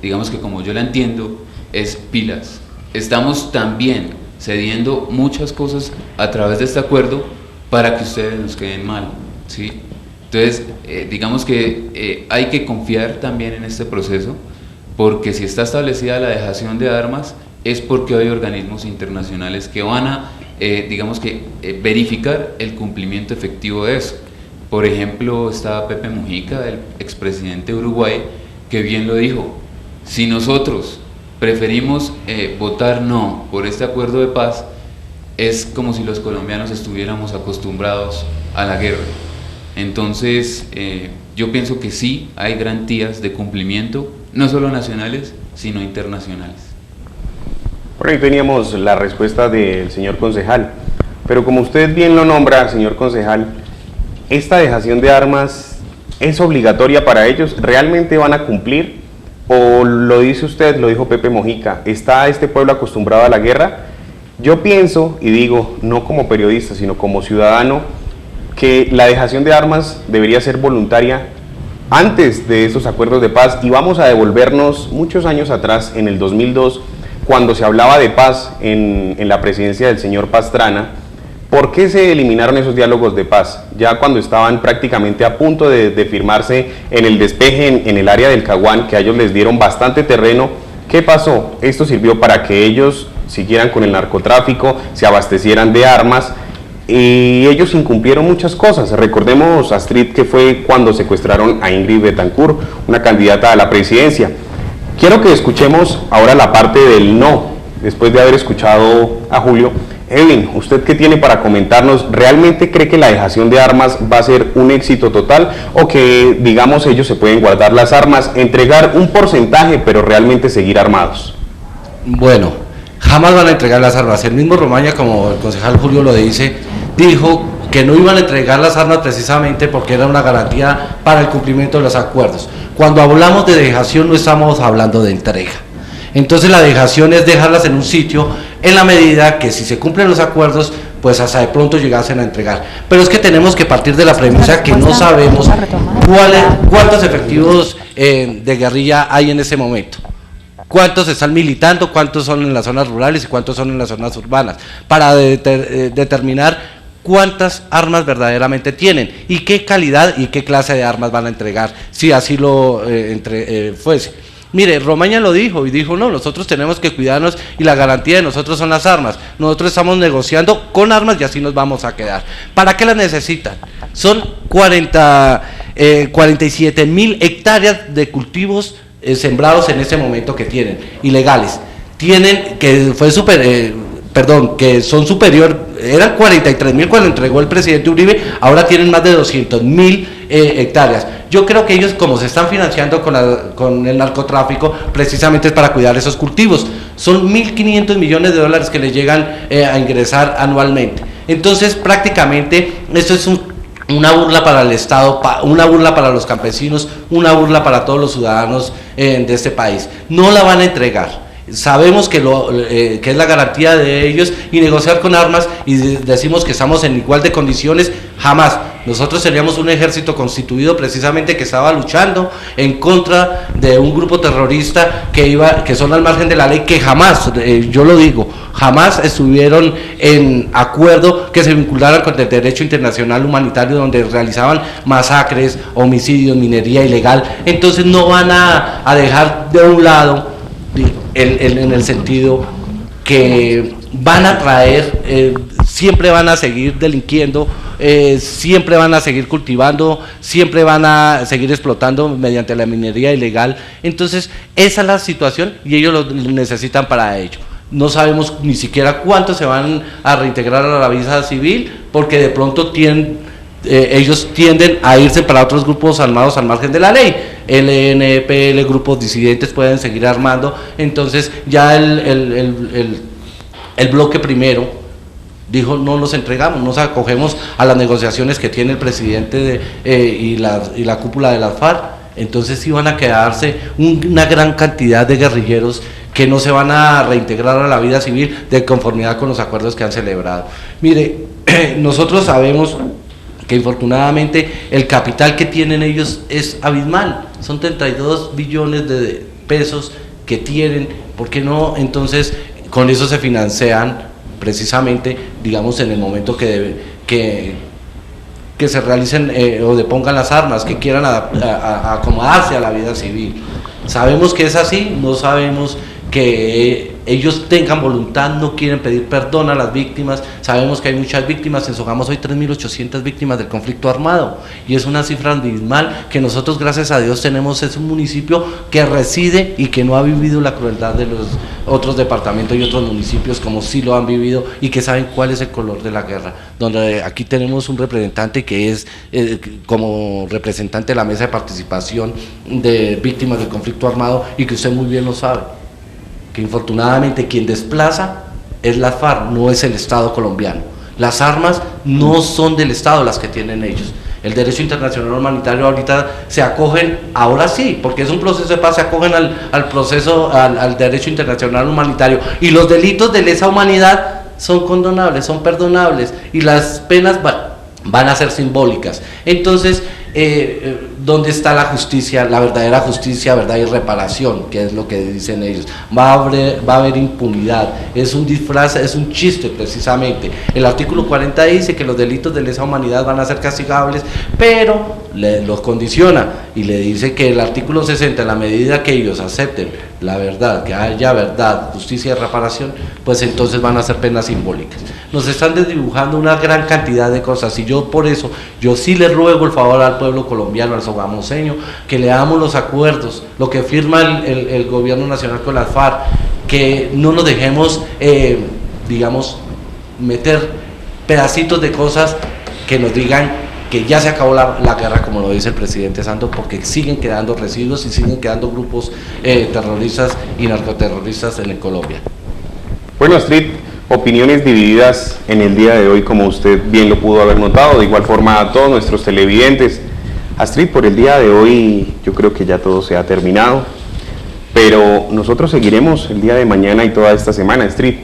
digamos que como yo la entiendo, es pilas. Estamos también cediendo muchas cosas a través de este acuerdo para que ustedes nos queden mal, ¿sí? Entonces, digamos que hay que confiar también en este proceso, porque si está establecida la dejación de armas, es porque hay organismos internacionales que van a verificar el cumplimiento efectivo de eso. Por ejemplo, está Pepe Mujica, el expresidente de Uruguay, que bien lo dijo: si nosotros preferimos votar no por este acuerdo de paz, es como si los colombianos estuviéramos acostumbrados a la guerra. Entonces, yo pienso que sí hay garantías de cumplimiento, no solo nacionales, sino internacionales. Bueno, ahí teníamos la respuesta del señor concejal, pero como usted bien lo nombra, señor concejal, ¿esta dejación de armas es obligatoria para ellos? ¿Realmente van a cumplir? ¿O lo dice usted, lo dijo Pepe Mujica, está este pueblo acostumbrado a la guerra? Yo pienso, y digo, no como periodista, sino como ciudadano, que la dejación de armas debería ser voluntaria antes de estos acuerdos de paz, y vamos a devolvernos muchos años atrás, en el 2002, cuando se hablaba de paz en la presidencia del señor Pastrana. ¿Por qué se eliminaron esos diálogos de paz? Ya cuando estaban prácticamente a punto de firmarse en el despeje en el área del Caguán, que a ellos les dieron bastante terreno, ¿qué pasó? Esto sirvió para que ellos siguieran con el narcotráfico, se abastecieran de armas, y ellos incumplieron muchas cosas. Recordemos, Astrid, que fue cuando secuestraron a Ingrid Betancourt, una candidata a la presidencia. Quiero que escuchemos ahora la parte del no, después de haber escuchado a Julio. Edwin, ¿usted qué tiene para comentarnos? ¿Realmente cree que la dejación de armas va a ser un éxito total o que, digamos, ellos se pueden guardar las armas, entregar un porcentaje, pero realmente seguir armados? Bueno, jamás van a entregar las armas. El mismo Romaña, como el concejal Julio lo dice, dijo que no iban a entregar las armas precisamente porque era una garantía para el cumplimiento de los acuerdos. Cuando hablamos de dejación no estamos hablando de entrega. Entonces la dejación es dejarlas en un sitio en la medida que si se cumplen los acuerdos, pues hasta de pronto llegasen a entregar. Pero es que tenemos que partir de la premisa que no sabemos cuántos efectivos de guerrilla hay en ese momento. Cuántos están militando, cuántos son en las zonas rurales y cuántos son en las zonas urbanas, para determinar cuántas armas verdaderamente tienen y qué calidad y qué clase de armas van a entregar, si así lo fuese. Mire, Romaña lo dijo y dijo, no, nosotros tenemos que cuidarnos y la garantía de nosotros son las armas. Nosotros estamos negociando con armas y así nos vamos a quedar. ¿Para qué las necesitan? Son 47.000 hectáreas de cultivos sembrados en ese momento que tienen, ilegales. Tienen, que fue que son superior, eran 43.000 cuando entregó el presidente Uribe, ahora tienen más de 200.000 hectáreas. Yo creo que ellos, como se están financiando con el narcotráfico, precisamente es para cuidar esos cultivos. Son 1.500 millones de dólares que les llegan a ingresar anualmente. Entonces, prácticamente, esto es una burla para el Estado, una burla para los campesinos, una burla para todos los ciudadanos de este país. No la van a entregar. Sabemos que es la garantía de ellos, y negociar con armas y decimos que estamos en igual de condiciones, jamás. Nosotros teníamos un ejército constituido precisamente que estaba luchando en contra de un grupo terrorista que son al margen de la ley, que jamás, yo lo digo, jamás estuvieron en acuerdo que se vincularan con el derecho internacional humanitario, donde realizaban masacres, homicidios, minería ilegal. Entonces no van a dejar de un lado en el sentido que van a traer, siempre van a seguir delinquiendo, siempre van a seguir cultivando, siempre van a seguir explotando mediante la minería ilegal. Entonces esa es la situación y ellos lo necesitan para ello. No sabemos ni siquiera cuántos se van a reintegrar a la vida civil, porque de pronto ellos tienden a irse para otros grupos armados al margen de la ley. LNPL, grupos disidentes pueden seguir armando. Entonces ya el bloque primero dijo, no nos entregamos, nos acogemos a las negociaciones que tiene el presidente y la cúpula de las FARC. Entonces iban a quedarse una gran cantidad de guerrilleros que no se van a reintegrar a la vida civil de conformidad con los acuerdos que han celebrado. Mire, nosotros sabemos que infortunadamente el capital que tienen ellos es abismal, son 32 billones de pesos que tienen. ¿Por qué no? Entonces con eso se financian precisamente, digamos, en el momento que se realicen o depongan las armas, que quieran acomodarse a la vida civil. Sabemos que es así, no sabemos que ellos tengan voluntad, no quieren pedir perdón a las víctimas. Sabemos que hay muchas víctimas, en Sogamos hoy 3.800 víctimas del conflicto armado, y es una cifra abismal que nosotros, gracias a Dios, tenemos. Es un municipio que reside y que no ha vivido la crueldad de los otros departamentos y otros municipios como sí lo han vivido, y que saben cuál es el color de la guerra. Donde aquí tenemos un representante que es como representante de la mesa de participación de víctimas del conflicto armado, y que usted muy bien lo sabe, que infortunadamente quien desplaza es la FARC, no es el Estado colombiano. Las armas no son del Estado las que tienen ellos. El derecho internacional humanitario ahorita se acogen, ahora sí, porque es un proceso de paz, se acogen al derecho internacional humanitario, y los delitos de lesa humanidad son condonables, son perdonables, y las penas van a ser simbólicas. Entonces, ¿dónde está la justicia, la verdadera justicia, verdad y reparación? Que es lo que dicen ellos. Va a haber impunidad, es un disfraz, es un chiste precisamente. El artículo 40 dice que los delitos de lesa humanidad van a ser castigables, pero los condiciona y le dice que el artículo 60, en la medida que ellos acepten la verdad, que haya verdad, justicia y reparación, pues entonces van a ser penas simbólicas. Nos están desdibujando una gran cantidad de cosas y yo por eso, yo sí le ruego el favor al pueblo colombiano, al sogamoseño, que leamos los acuerdos, lo que firma el gobierno nacional con las FARC, que no nos dejemos, digamos, meter pedacitos de cosas que nos digan que ya se acabó la guerra, como lo dice el presidente Santos, porque siguen quedando residuos y siguen quedando grupos terroristas y narcoterroristas en Colombia. Bueno, Astrid, opiniones divididas en el día de hoy, como usted bien lo pudo haber notado, de igual forma a todos nuestros televidentes. Astrid, por el día de hoy yo creo que ya todo se ha terminado, pero nosotros seguiremos el día de mañana y toda esta semana, Astrid.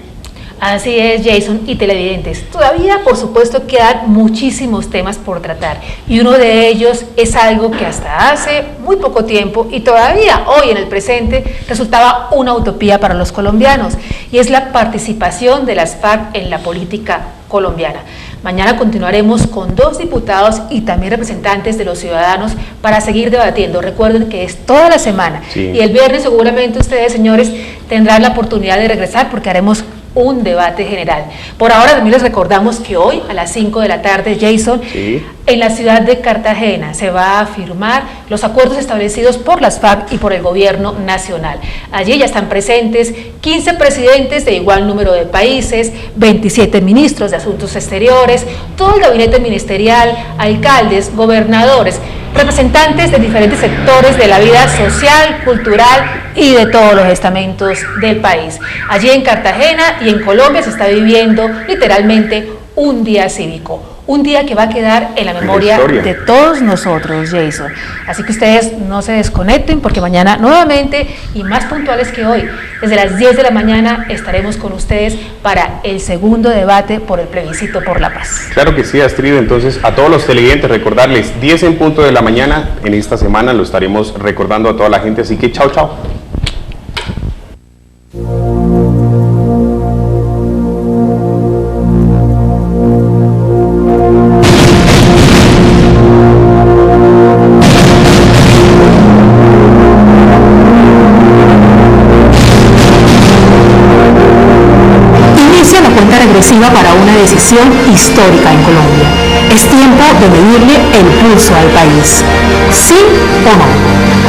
Así es, Jason y televidentes. Todavía, por supuesto, quedan muchísimos temas por tratar y uno de ellos es algo que hasta hace muy poco tiempo y todavía hoy en el presente resultaba una utopía para los colombianos y es la participación de las FARC en la política colombiana. Mañana continuaremos con 2 diputados y también representantes de los ciudadanos para seguir debatiendo. Recuerden que es toda la semana y el viernes seguramente ustedes, señores, tendrán la oportunidad de regresar porque haremos un debate general. Por ahora también les recordamos que hoy a las 5 de la tarde, Jason, en la ciudad de Cartagena se va a firmar los acuerdos establecidos por las FARC y por el gobierno nacional. Allí ya están presentes 15 presidentes de igual número de países, 27 ministros de Asuntos Exteriores, todo el gabinete ministerial, alcaldes, gobernadores, representantes de diferentes sectores de la vida social, cultural y de todos los estamentos del país. Allí en Cartagena y en Colombia se está viviendo literalmente un día cívico, un día que va a quedar en la memoria de todos nosotros, Jason. Así que ustedes no se desconecten porque mañana nuevamente y más puntuales que hoy, desde las 10 de la mañana estaremos con ustedes para el segundo debate por el plebiscito por la paz. Claro que sí, Astrid. Entonces a todos los televidentes recordarles 10 en punto de la mañana, en esta semana lo estaremos recordando a toda la gente, así que chao, chao. Para una decisión histórica en Colombia. Es tiempo de medirle el pulso al país. ¿Sí o no?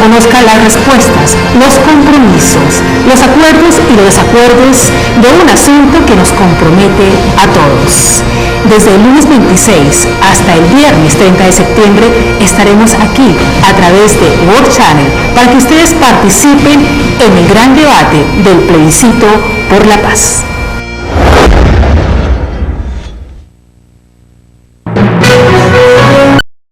Conozca las respuestas, los compromisos, los acuerdos y los desacuerdos de un asunto que nos compromete a todos. Desde el lunes 26 hasta el viernes 30 de septiembre estaremos aquí a través de World Channel para que ustedes participen en el gran debate del plebiscito por la paz.